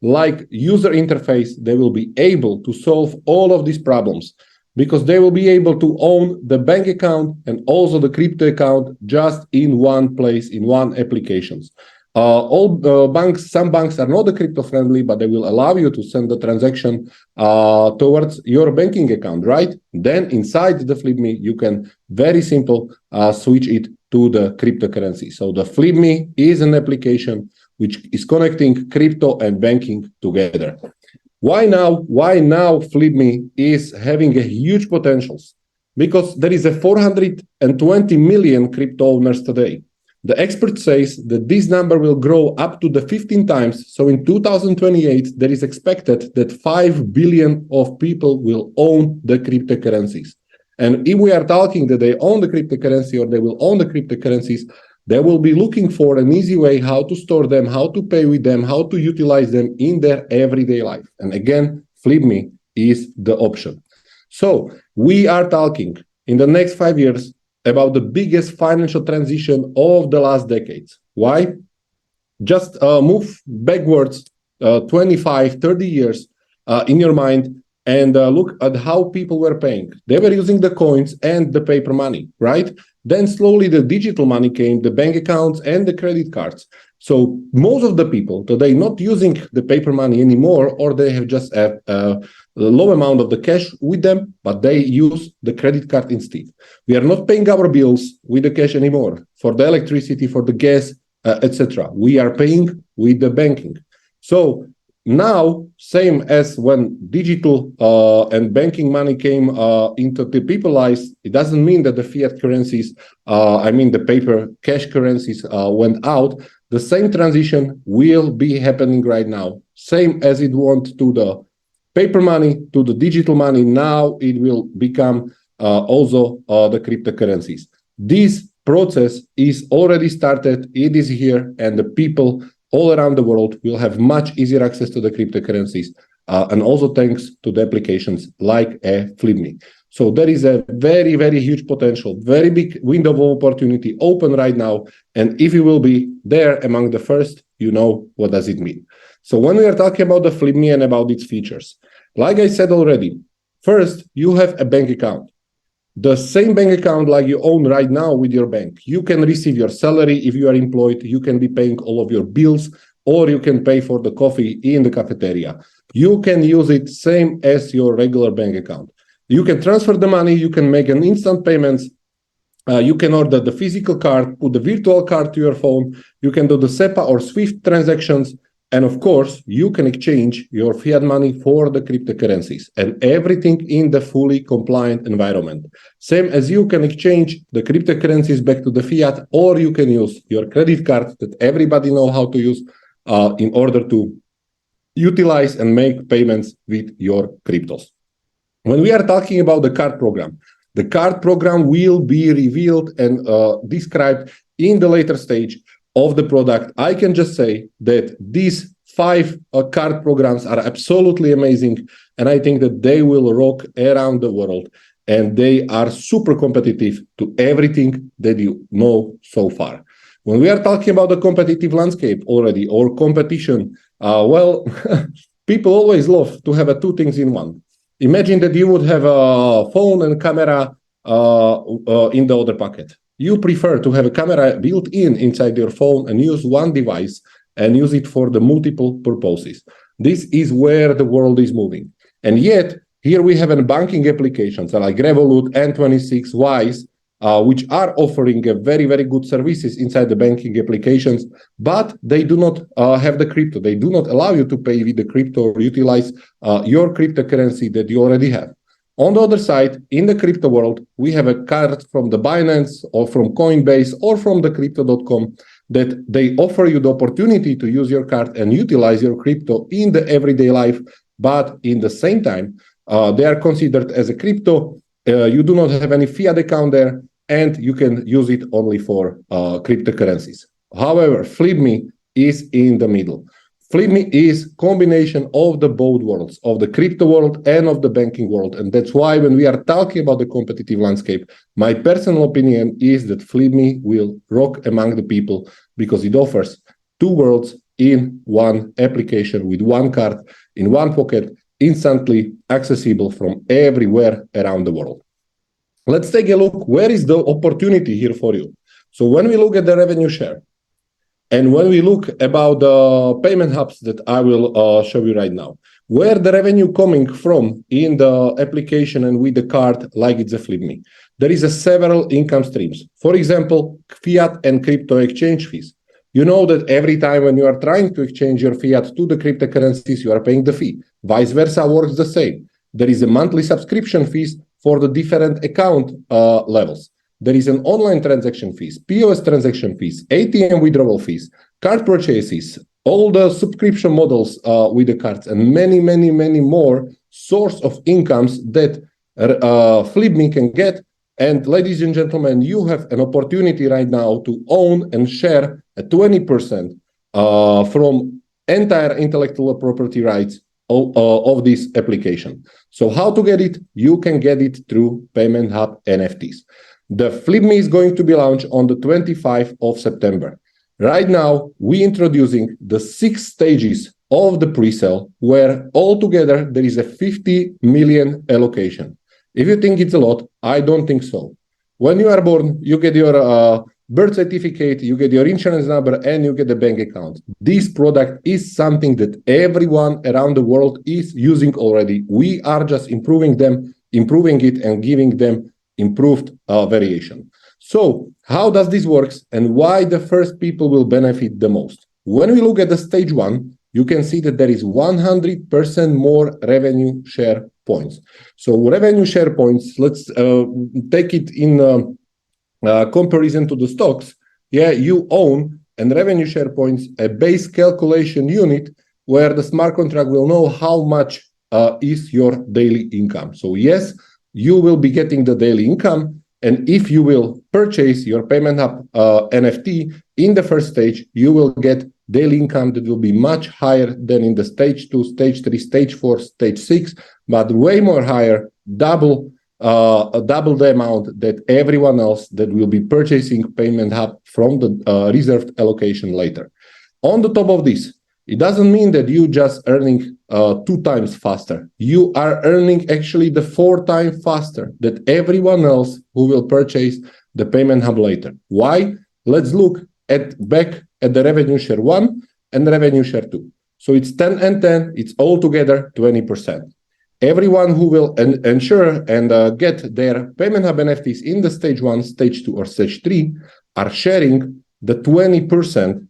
like user interface, they will be able to solve all of these problems, because they will be able to own the bank account and also the crypto account just in one place, in one applications. Some banks are not crypto friendly, but they will allow you to send the transaction towards your banking account, right? Then inside the Flip Me, you can very simple switch it to the cryptocurrency. So the Flip Me is an application which is connecting crypto and banking together. Why now? Why now FlipMe is having a huge potentials? Because there is a 420 million crypto owners today. The expert says that this number will grow up to the 15 times. So in 2028, there is expected that 5 billion of people will own the cryptocurrencies. And if we are talking that they own the cryptocurrency or they will own the cryptocurrencies, they will be looking for an easy way how to store them, how to pay with them, how to utilize them in their everyday life. And again, FlipMe is the option. So we are talking in the next 5 years about the biggest financial transition of the last decades. Why? Just move backwards 25, 30 years in your mind and look at how people were paying. They were using the coins and the paper money, right? Then slowly the digital money came, the bank accounts and the credit cards. So most of the people today not using the paper money anymore, or they have just a low amount of the cash with them, but they use the credit card instead. We are not paying our bills with the cash anymore for the electricity, for the gas, etc. We are paying with the banking. So now, same as when digital and banking money came into the people's lives, it doesn't mean that the fiat currencies, the paper cash currencies went out. The same transition will be happening right now. Same as it went to the paper money, to the digital money, now it will become also the cryptocurrencies. This process is already started, it is here, and the people all around the world will have much easier access to the cryptocurrencies, and also thanks to the applications like FlipMe. So there is a very, very huge potential, very big window of opportunity open right now. And if you will be there among the first, you know what does it mean. So when we are talking about the FlipMe and about its features, like I said already, first, you have a bank account. The same bank account like you own right now with your bank. You can receive your salary if you are employed. You can be paying all of your bills, or you can pay for the coffee in the cafeteria. You can use it same as your regular bank account. You can transfer the money. You can make an instant payments. You can order the physical card, put the virtual card to your phone. You can do the SEPA or SWIFT transactions. And of course, you can exchange your fiat money for the cryptocurrencies, and everything in the fully compliant environment. Same as you can exchange the cryptocurrencies back to the fiat, or you can use your credit card that everybody knows how to use in order to utilize and make payments with your cryptos. When we are talking about the card program will be revealed and described in the later stage of the product. I can just say that these 5 card programs are absolutely amazing, and I think that they will rock around the world, and they are super competitive to everything that you know so far. When we are talking about the competitive landscape already, or competition, people always love to have 2 things in one. Imagine that you would have a phone and camera in the other pocket. You prefer to have a camera built inside your phone and use one device and use it for the multiple purposes. This is where the world is moving. And yet, here we have banking applications like Revolut, N26, Wise, which are offering a very, very good services inside the banking applications, but they do not have the crypto. They do not allow you to pay with the crypto or utilize your cryptocurrency that you already have. On the other side, in the crypto world, we have a card from the Binance or from Coinbase or from the crypto.com that they offer you the opportunity to use your card and utilize your crypto in the everyday life. But in the same time, they are considered as a crypto. You do not have any fiat account there, and you can use it only for cryptocurrencies. However, FlipMe is in the middle. FlipMe is combination of the both worlds, of the crypto world and of the banking world. And that's why when we are talking about the competitive landscape, my personal opinion is that FlipMe will rock among the people because it offers 2 worlds in one application with one card in one pocket, instantly accessible from everywhere around the world. Let's take a look. Where is the opportunity here for you? So when we look at the revenue share, and when we look about the payment hubs that I will show you right now, where the revenue coming from in the application and with the card, like it's a FlipMe, there is several income streams. For example, fiat and crypto exchange fees. You know that every time when you are trying to exchange your fiat to the cryptocurrencies, you are paying the fee. Vice versa works the same. There is a monthly subscription fees for the different account levels. There is an online transaction fees, POS transaction fees, ATM withdrawal fees, card purchases, all the subscription models with the cards, and many, many, many more source of incomes that FlipMe can get. And ladies and gentlemen, you have an opportunity right now to own and share a 20% from entire intellectual property rights of this application. So how to get it? You can get it through Payment Hub NFTs. The FlipMe is going to be launched on the 25th of September. Right now, we're introducing the 6 stages of the pre-sale, where altogether there is a 50 million allocation. If you think it's a lot, I don't think so. When you are born, you get your birth certificate, you get your insurance number, and you get a bank account. This product is something that everyone around the world is using already. We are just improving it, and giving them improved variation. So how does this work, and why the first people will benefit the most? When we look at the stage 1, you can see that there is 100% more revenue share points. So revenue share points, let's take it in comparison to the stocks. Yeah, you own, and revenue share points, a base calculation unit where the smart contract will know how much is your daily income. So yes, you will be getting the daily income, and if you will purchase your Payment Hub NFT in the first stage, you will get daily income that will be much higher than in the stage 2, stage 3, stage 4, stage 6, but way more higher, double the amount that everyone else that will be purchasing Payment Hub from the reserved allocation later. On the top of this, it doesn't mean that you just earning 2 times faster. You are earning actually the 4 times faster than everyone else who will purchase the Payment Hub later. Why? Let's look back at the revenue share 1 and the revenue share 2. So it's 10 and 10, it's altogether 20%. Everyone who will ensure and get their Payment Hub NFTs in the stage 1, stage 2, or stage 3 are sharing the 20%.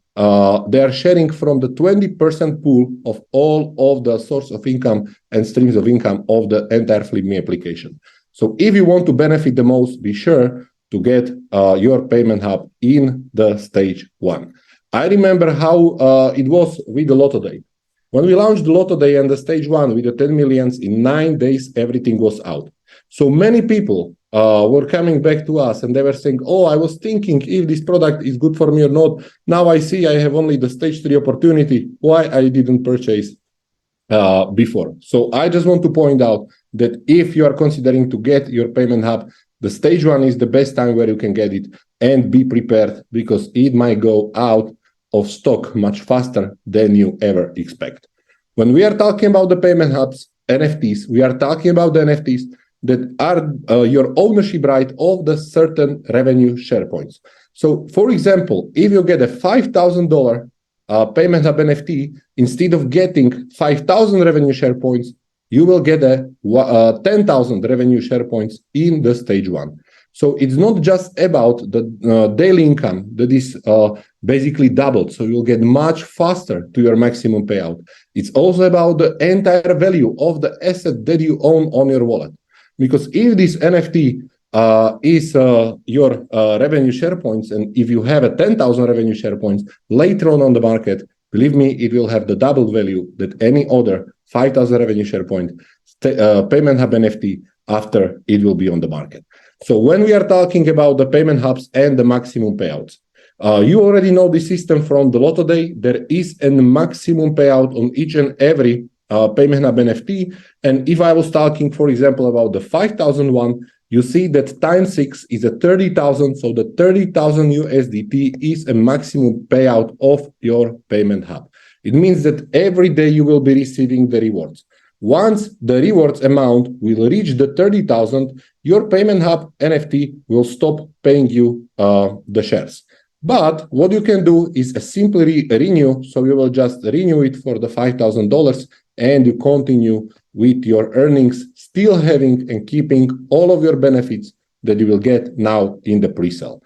They are sharing from the 20% pool of all of the source of income and streams of income of the entire FlipMe application. So if you want to benefit the most, be sure to get your Payment Hub in the stage 1. I remember how it was with the Lotto Day. When we launched the Lotto Day and the stage 1 with the 10 millions, in 9 days, everything was out. So many people were coming back to us and they were saying, oh, I was thinking if this product is good for me or not. Now I see I have only the stage 3 opportunity. Why I didn't purchase before? So I just want to point out that if you are considering to get your Payment Hub, the stage 1 is the best time where you can get it, and be prepared because it might go out of stock much faster than you ever expect. When we are talking about the Payment Hubs, NFTs, we are talking about the NFTs that are your ownership right of the certain revenue share points. So for example, if you get a $5,000 Payment Hub NFT, instead of getting 5,000 revenue share points, you will get a 10,000 revenue share points in the stage 1. So it's not just about the daily income that is basically doubled, so you'll get much faster to your maximum payout. It's also about the entire value of the asset that you own on your wallet. Because if this NFT is your revenue share points, and if you have a 10,000 revenue share points later on the market, believe me, it will have the double value that any other 5,000 revenue share point Payment Hub NFT after it will be on the market. So when we are talking about the Payment Hubs and the maximum payouts, you already know the system from the Lotto Day. There is a maximum payout on each and every Payment Hub NFT. And if I was talking, for example, about the 5,000 one, you see that times 6 is a 30,000. So the 30,000 USDT is a maximum payout of your Payment Hub. It means that every day you will be receiving the rewards. Once the rewards amount will reach the 30,000, your Payment Hub NFT will stop paying you the shares. But what you can do is simply renew. So you will just renew it for the $5,000 and you continue with your earnings, still having and keeping all of your benefits that you will get now in the pre-sale.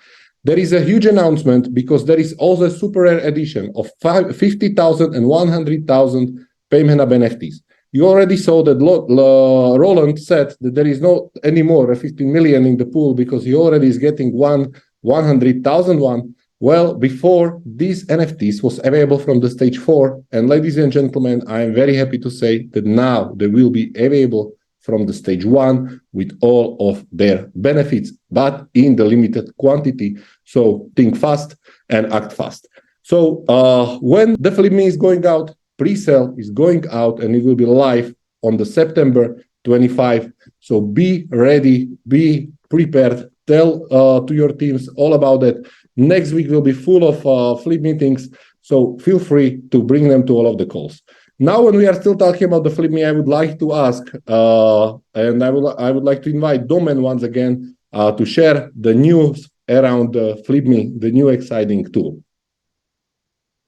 There is a huge announcement because there is also a super rare edition of 50,000 and 100,000 Payment Hub NFTs. You already saw that Roland said that there is no anymore 15 million in the pool because he already is getting 100,000 one. Well, before these NFTs was available from the stage 4, and ladies and gentlemen, I am very happy to say that now they will be available from the stage 1 with all of their benefits, but in the limited quantity. So think fast and act fast. So when the Flip Me is going out, pre-sale is going out, and it will be live on the September 25. So be ready, be prepared, tell to your teams all about it. Next week will be full of Flip meetings, so feel free to bring them to all of the calls. Now, when we are still talking about the Flip Me, I would like to ask, and I would like to invite Domen once again to share the news around Flip Me, the new exciting tool.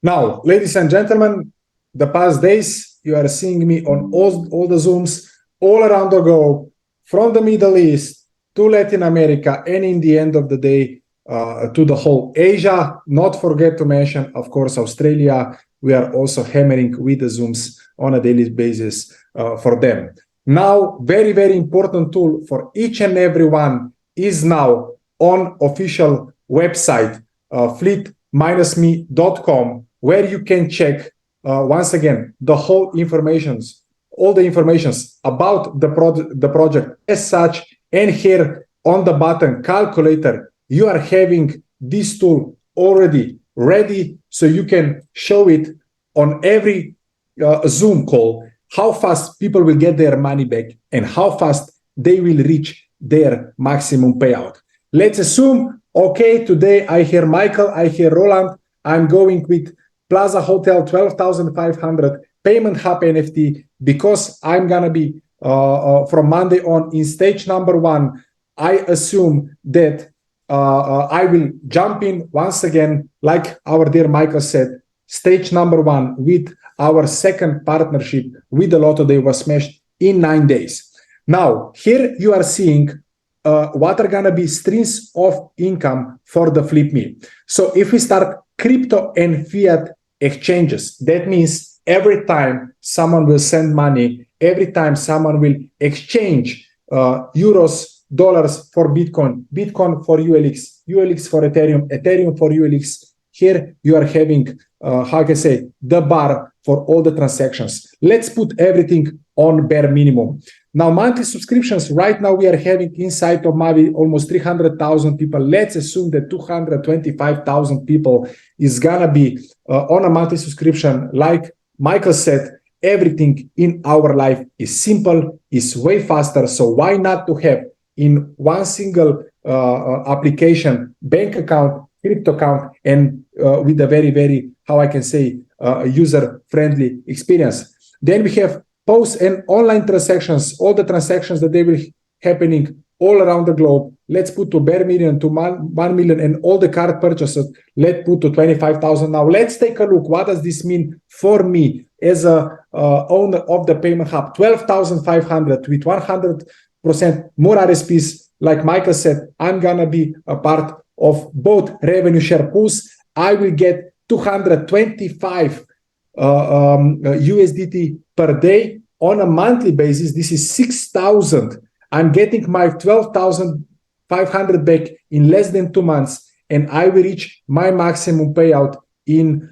Now, ladies and gentlemen, the past days, you are seeing me on all the Zooms all around the globe, from the Middle East to Latin America, and in the end of the day, to the whole Asia. Not forget to mention, of course, Australia. We are also hammering with the Zooms on a daily basis for them. Now, very, very important tool for each and every one is now on official website, fleet-me.com, where you can check once again the whole informations, all the informations about the project as such. And here on the button calculator, you are having this tool already ready, so you can show it on every Zoom call, how fast people will get their money back and how fast they will reach their maximum payout. Let's assume, okay, today I hear Michael, I hear Roland, I'm going with Plaza Hotel 12,500 Payment Hub NFT because I'm gonna be from Monday on in stage number 1. I assume that I will jump in once again, like our dear Michael said, stage number 1 with our second partnership with the Lotto. They was smashed in 9 days. Now, here you are seeing what are gonna be streams of income for the Flip Me. So if we start crypto and fiat exchanges, that means every time someone will send money, every time someone will exchange euros, dollars for Bitcoin, Bitcoin for ULX, ULX for Ethereum, Ethereum for ULX. Here you are having, how can I say, the bar for all the transactions. Let's put everything on bare minimum. Now, monthly subscriptions, right now we are having inside of Mavi almost 300,000 people. Let's assume that 225,000 people is gonna be on a monthly subscription. Like Michael said, everything in our life is simple, is way faster. So why not to have in one single application, bank account, crypto account, and with a very, very, how I can say, user-friendly experience. Then we have post and online transactions, all the transactions that they will happening all around the globe. Let's put to bare million, to 1 million, and all the card purchases, let's put to 25,000. Now, let's take a look. What does this mean for me as a owner of the Payment Hub? 12,500 with 100% more RSPs. Like Michael said, I'm going to be a part of both revenue share pools. I will get 225 USDT per day on a monthly basis. This is 6,000. I'm getting my 12,500 back in less than 2 months, and I will reach my maximum payout in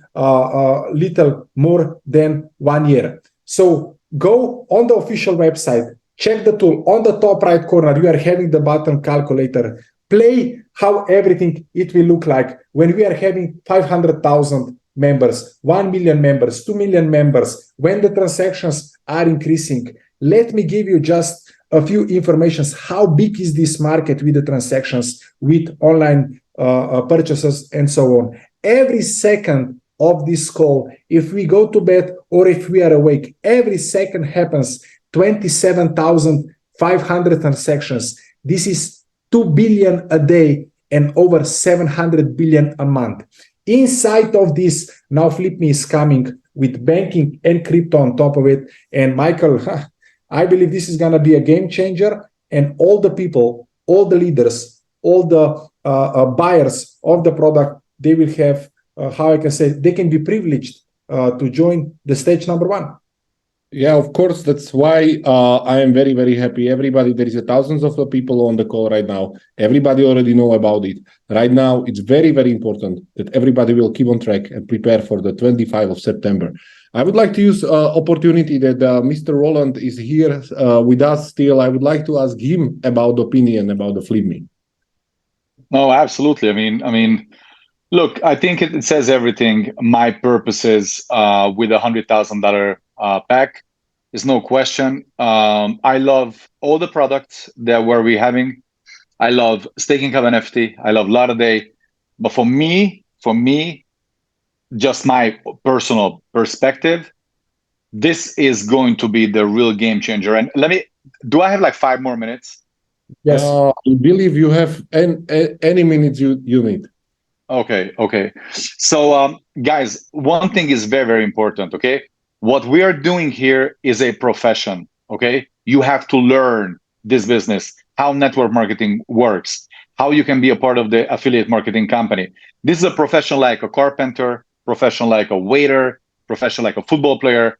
little more than 1 year. So go on the official website, check the tool on the top right corner. You are having the button calculator. Play how everything it will look like when we are having 500,000 members, 1 million members, 2 million members, when the transactions are increasing. Let me give you just a few informations. How big is this market with the transactions, with online purchases and so on? Every second of this call, if we go to bed or if we are awake, every second happens 27,500 transactions. This is 2 billion a day and over 700 billion a month. Inside of this, now Flip Me is coming with banking and crypto on top of it. And Michael, I believe this is going to be a game changer. And all the people, all the leaders, all the buyers of the product, they will have, how I can say, they can be privileged to join the stage number 1. Yeah, of course. That's why I am very, very happy. Everybody, there is thousands of people on the call right now. Everybody already know about it. Right now, it's very, very important that everybody will keep on track and prepare for the 25th of September. I would like to use opportunity that Mr. Roland is here with us still. I would like to ask him about the opinion about the Flip Me. No, absolutely. Look, I think it says everything. My purposes with $100,000 pack is no question. I love all the products that we're having. I love staking of NFT. I love Lotto Day. But for me, just my personal perspective, this is going to be the real game changer. And do I have like 5 more minutes? Yes. I believe you have any minutes you need. Okay. So, guys, one thing is very, very important, okay? What we are doing here is a profession, okay? You have to learn this business, how network marketing works, how you can be a part of the affiliate marketing company. This is a profession like a carpenter, profession like a waiter, profession like a football player,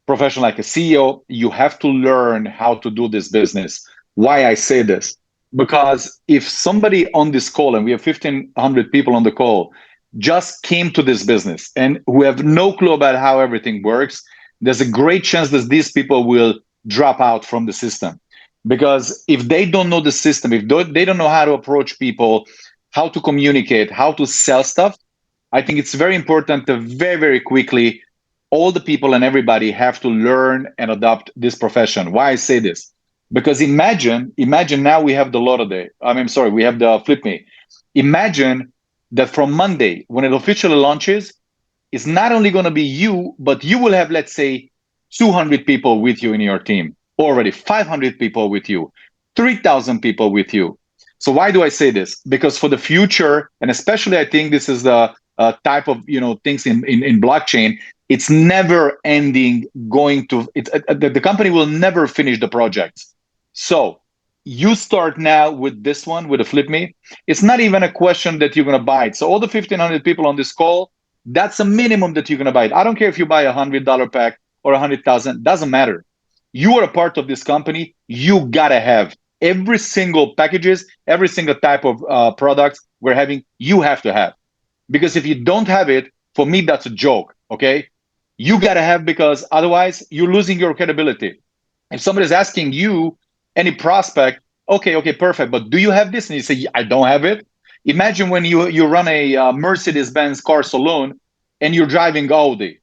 profession like a CEO. You have to learn how to do this business. Why I say this? Because if somebody on this call, and we have 1,500 people on the call, just came to this business and who have no clue about how everything works, there's a great chance that these people will drop out from the system. Because if they don't know the system, if they don't know how to approach people, how to communicate, how to sell stuff, I think it's very important to very, very quickly, all the people and everybody have to learn and adopt this profession. Why I say this? Because imagine now we have the Lotto Day. We have the Flip Me. Imagine that from Monday, when it officially launches, it's not only going to be you, but you will have, let's say, 200 people with you in your team, already 500 people with you, 3,000 people with you. So why do I say this? Because for the future, and especially I think this is the type of things in blockchain, it's never ending the company will never finish the project. So you start now with this one, with a Flip Me. It's not even a question that you're going to buy it. So all the 1,500 people on this call, that's a minimum that you're going to buy it. I don't care if you buy $100 pack or 100,000, doesn't matter. You are a part of this company. You got to have every single packages, every single type of products we're having, you have to have. Because if you don't have it, for me, that's a joke, okay? You got to have, because otherwise you're losing your credibility. If somebody's asking you, any prospect, okay, perfect, but do you have this? And you say, I don't have it. Imagine when you run a Mercedes-Benz car salon and you're driving Audi.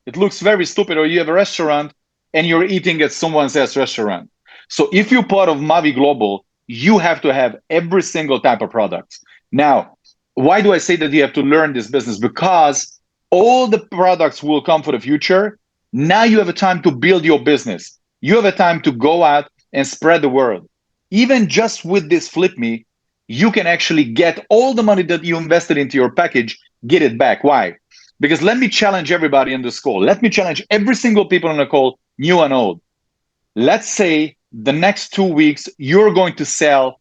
It looks very stupid. Or you have a restaurant and you're eating at someone else's restaurant. So if you're part of Mavi Global, you have to have every single type of product. Now, why do I say that you have to learn this business? Because all the products will come for the future. Now you have a time to build your business. You have a time to go out and spread the word. Even just with this Flip Me, you can actually get all the money that you invested into your package, get it back. Why? Because let me challenge everybody in this call. Let me challenge every single people on the call, new and old. Let's say the next 2 weeks, you're going to sell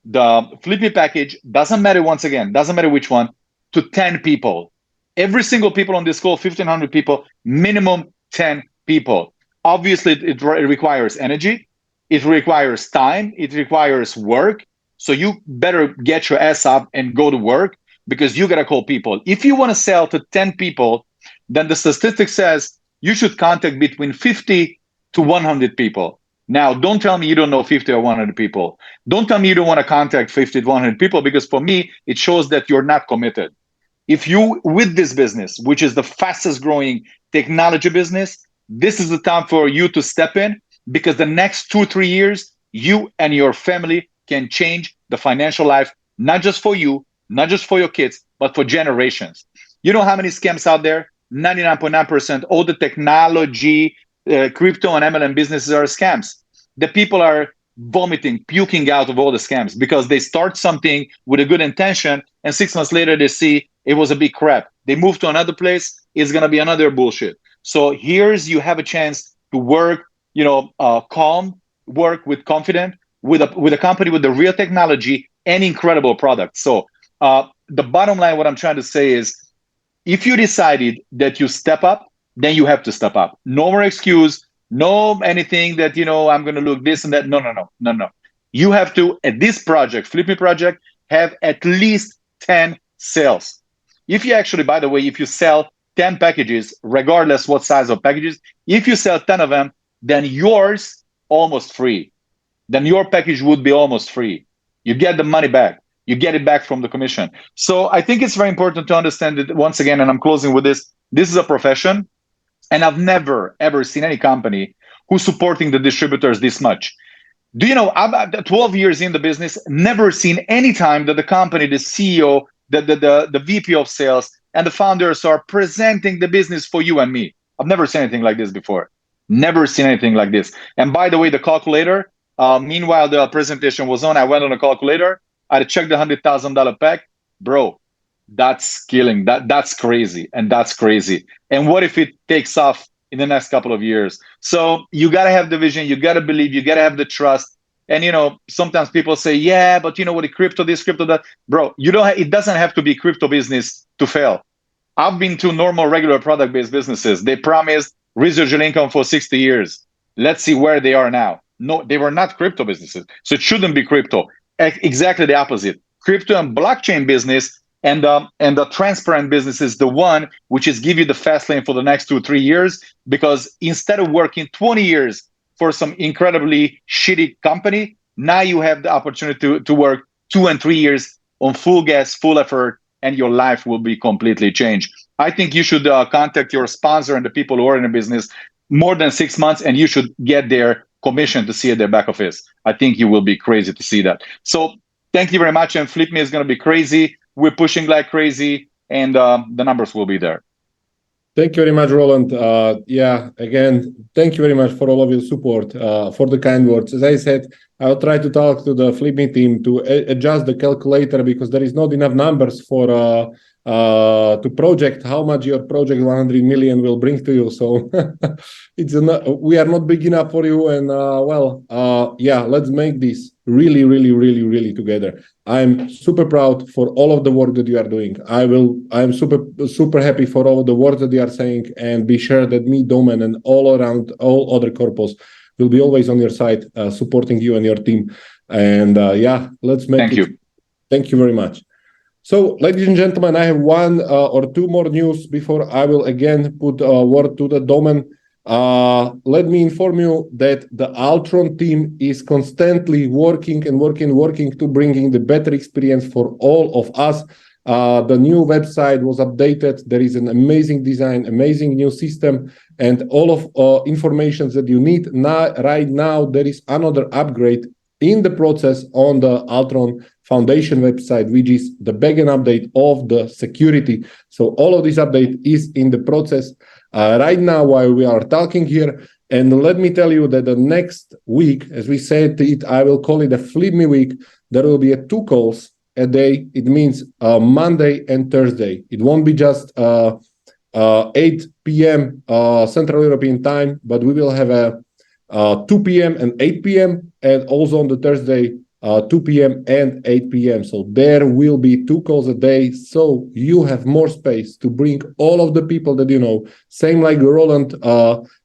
the Flip Me package, doesn't matter, once again, doesn't matter which one, to 10 people. Every single people on this call, 1,500 people, minimum 10 people. Obviously, it requires energy. It requires time. It requires work. So you better get your ass up and go to work, because you got to call people. If you want to sell to 10 people, then the statistic says you should contact between 50 to 100 people. Now, don't tell me you don't know 50 or 100 people. Don't tell me you don't want to contact 50 to 100 people, because for me, it shows that you're not committed. If you, with this business, which is the fastest growing technology business, this is the time for you to step in, because the next 2-3 years, you and your family can change the financial life, not just for you, not just for your kids, but for generations. You know how many scams out there? 99.9%, all the technology, crypto and MLM businesses are scams. The people are vomiting, puking out of all the scams, because they start something with a good intention, and 6 months later they see it was a big crap. They move to another place, it's gonna be another bullshit. So you have a chance to work, calm, work with confidence, with a company with the real technology and incredible products. So the bottom line, what I'm trying to say is, if you decided that you step up, then you have to step up. No more excuse. No anything that, I'm going to look this and that. No. You have to, at this project, Flip Me project, have at least 10 sales. If you actually, by the way, if you sell 10 packages, regardless what size of packages, if you sell 10 of them, then yours almost free. Then your package would be almost free. You get the money back. You get it back from the commission. So I think it's very important to understand that, once again, and I'm closing with this is a profession. And I've never, ever seen any company who's supporting the distributors this much. Do you know, I'm 12 years in the business, never seen any time that the company, the CEO, the VP of sales, and the founders are presenting the business for you and me. I've never seen anything like this before. Never seen anything like this. And by the way, the calculator, meanwhile the presentation was on, I went on a calculator, I checked the $100,000 pack. Bro, that's killing. That's crazy. And that's crazy. And what if it takes off in the next couple of years? So you got to have the vision. You got to believe. You got to have the trust. And, sometimes people say, yeah, but what, the crypto this, crypto that. Bro, it doesn't have to be crypto business to fail. I've been to normal, regular product-based businesses. They promised residual income for 60 years. Let's see where they are now. No, they were not crypto businesses. So it shouldn't be crypto. Exactly the opposite. Crypto and blockchain business and the transparent business is the one which is give you the fast lane for the next 2-3 years, because instead of working 20 years for some incredibly shitty company, now you have the opportunity to work 2 and 3 years on full gas, full effort, and your life will be completely changed. I think you should contact your sponsor and the people who are in the business more than 6 months, and you should get their commission to see at their back office. I think you will be crazy to see that. So thank you very much. And Flip Me is going to be crazy. We're pushing like crazy, and the numbers will be there. Thank you very much, Roland. Again, thank you very much for all of your support, for the kind words. As I said, I'll try to talk to the Flip Me team to adjust the calculator, because there is not enough numbers for to project how much your project 100 million will bring to you. So we are not big enough for you. And let's make this really together. I'm super proud for all of the work that you are doing. I'm super happy for all the work that you are saying, and be sure that me, Domen, and all other corpos will be always on your side, supporting you and your team. And let's make it. Thank you very much. So, ladies and gentlemen, I have one or two more news before I will again put a word to the Domen. Let me inform you that the Ultron team is constantly working to bringing the better experience for all of us. The new website was updated. There is an amazing design, amazing new system, and all of information that you need. Right now, there is another upgrade in the process on the Ultron Foundation website, which is the backend update of the security. So all of this update is in the process right now while we are talking here. And let me tell you that the next week, as we said, I will call it a Flip Me week. There will be 2 calls a day. It means Monday and Thursday. It won't be just 8 p.m. Central European time, but we will have a 2 p.m. and 8 p.m. and also on the Thursday 2 p.m. and 8 p.m. So there will be 2 calls a day. So you have more space to bring all of the people that you know. Same like Roland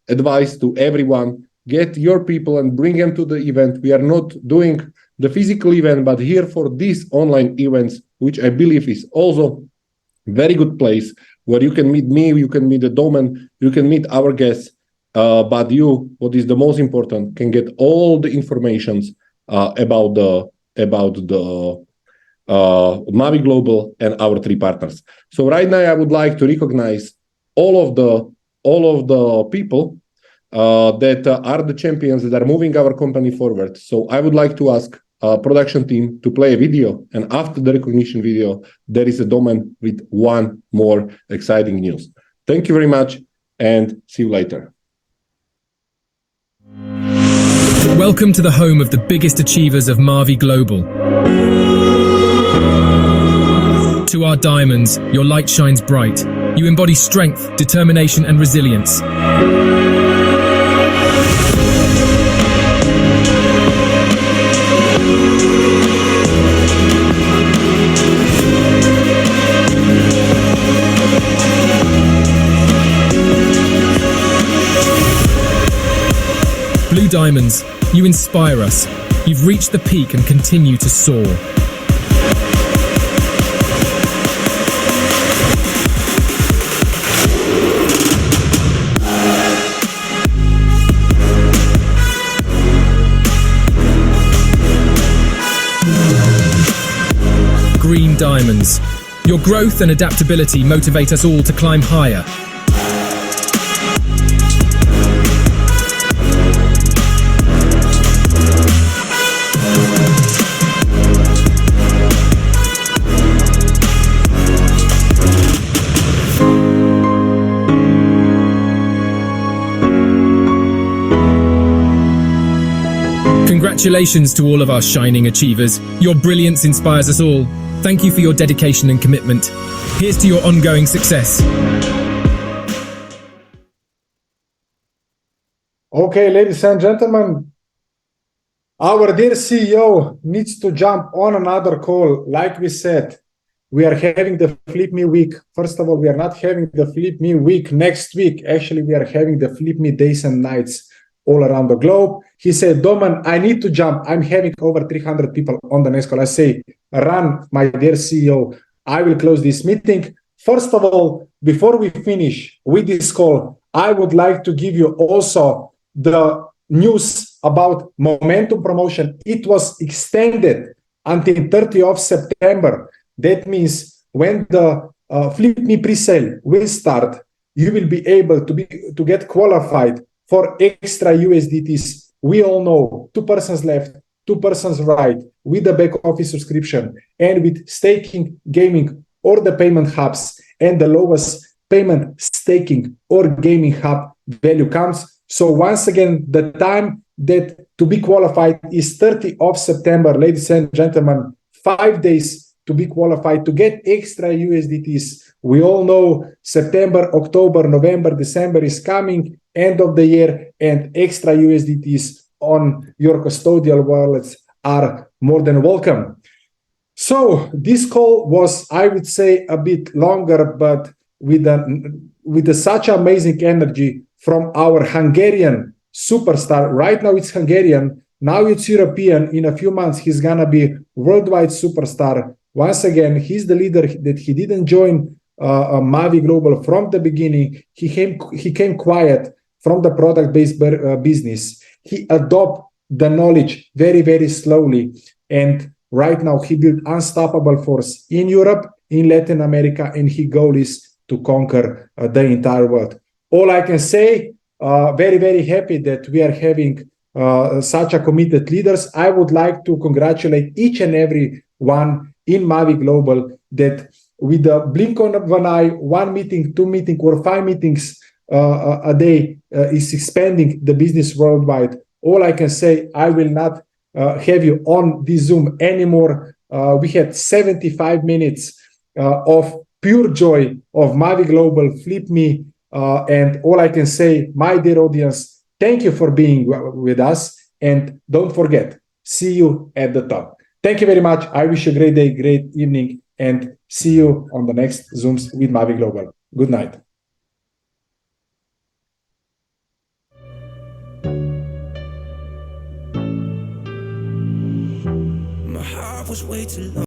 advice to everyone. Get your people and bring them to the event. We are not doing the physical event, but here for these online events, which I believe is also very good place where you can meet me, you can meet the Domen, you can meet our guests. But you, what is the most important, can get all the informations about the Mavi Global and our 3 partners. So right now, I would like to recognize all of the people that are the champions that are moving our company forward. So I would like to ask production team to play a video, and after the recognition video, there is a Domen with one more exciting news. Thank you very much, and see you later. Welcome to the home of the biggest achievers of Mavi Global. To our diamonds, your light shines bright. You embody strength, determination, and resilience. Blue Diamonds, you inspire us. You've reached the peak and continue to soar. Green Diamonds, your growth and adaptability motivate us all to climb higher. Congratulations to all of our shining achievers. Your brilliance inspires us all. Thank you for your dedication and commitment. Here's to your ongoing success. Okay, ladies and gentlemen, our dear CEO needs to jump on another call. Like we said, we are having the Flip Me week. First of all, we are not having the Flip Me week next week. Actually, we are having the Flip Me days and nights all around the globe. He said, Doman, I need to jump. I'm having over 300 people on the next call. I say, run, my dear CEO. I will close this meeting. First of all, before we finish with this call, I would like to give you also the news about Momentum promotion. It was extended until 30th of September. That means when the Flip Me pre-sale will start, you will be able to get qualified for extra USDTs. We all know 2 persons left, 2 persons right, with the back office subscription and with staking, gaming, or the payment hubs, and the lowest payment, staking, or gaming hub value counts. So once again, the time that to be qualified is 30th of September, ladies and gentlemen, 5 days to be qualified to get extra USDTs. We all know September, October, November, December is coming, end of the year, and extra USDTs on your custodial wallets are more than welcome. So this call was, I would say, a bit longer, but with such amazing energy from our Hungarian superstar. Right now it's Hungarian, now it's European. In a few months, he's gonna be worldwide superstar. Once again, he's the leader that he didn't join Mavi Global from the beginning. He came quiet from the product-based business. He adopted the knowledge very, very slowly. And right now, he built unstoppable force in Europe, in Latin America, and his goal is to conquer the entire world. All I can say, very, very happy that we are having such a committed leaders. I would like to congratulate each and every one in Mavi Global that with the blink of an eye, 1 meeting, 2 meetings, or 5 meetings a day is expanding the business worldwide. All I can say, I will not have you on this Zoom anymore. We had 75 minutes of pure joy of Mavi Global, Flip Me, and all I can say, my dear audience, thank you for being with us, and don't forget, see you at the top. Thank you very much. I wish you a great day, great evening, and see you on the next Zooms with Mavi Global. Good night. My heart was way too long.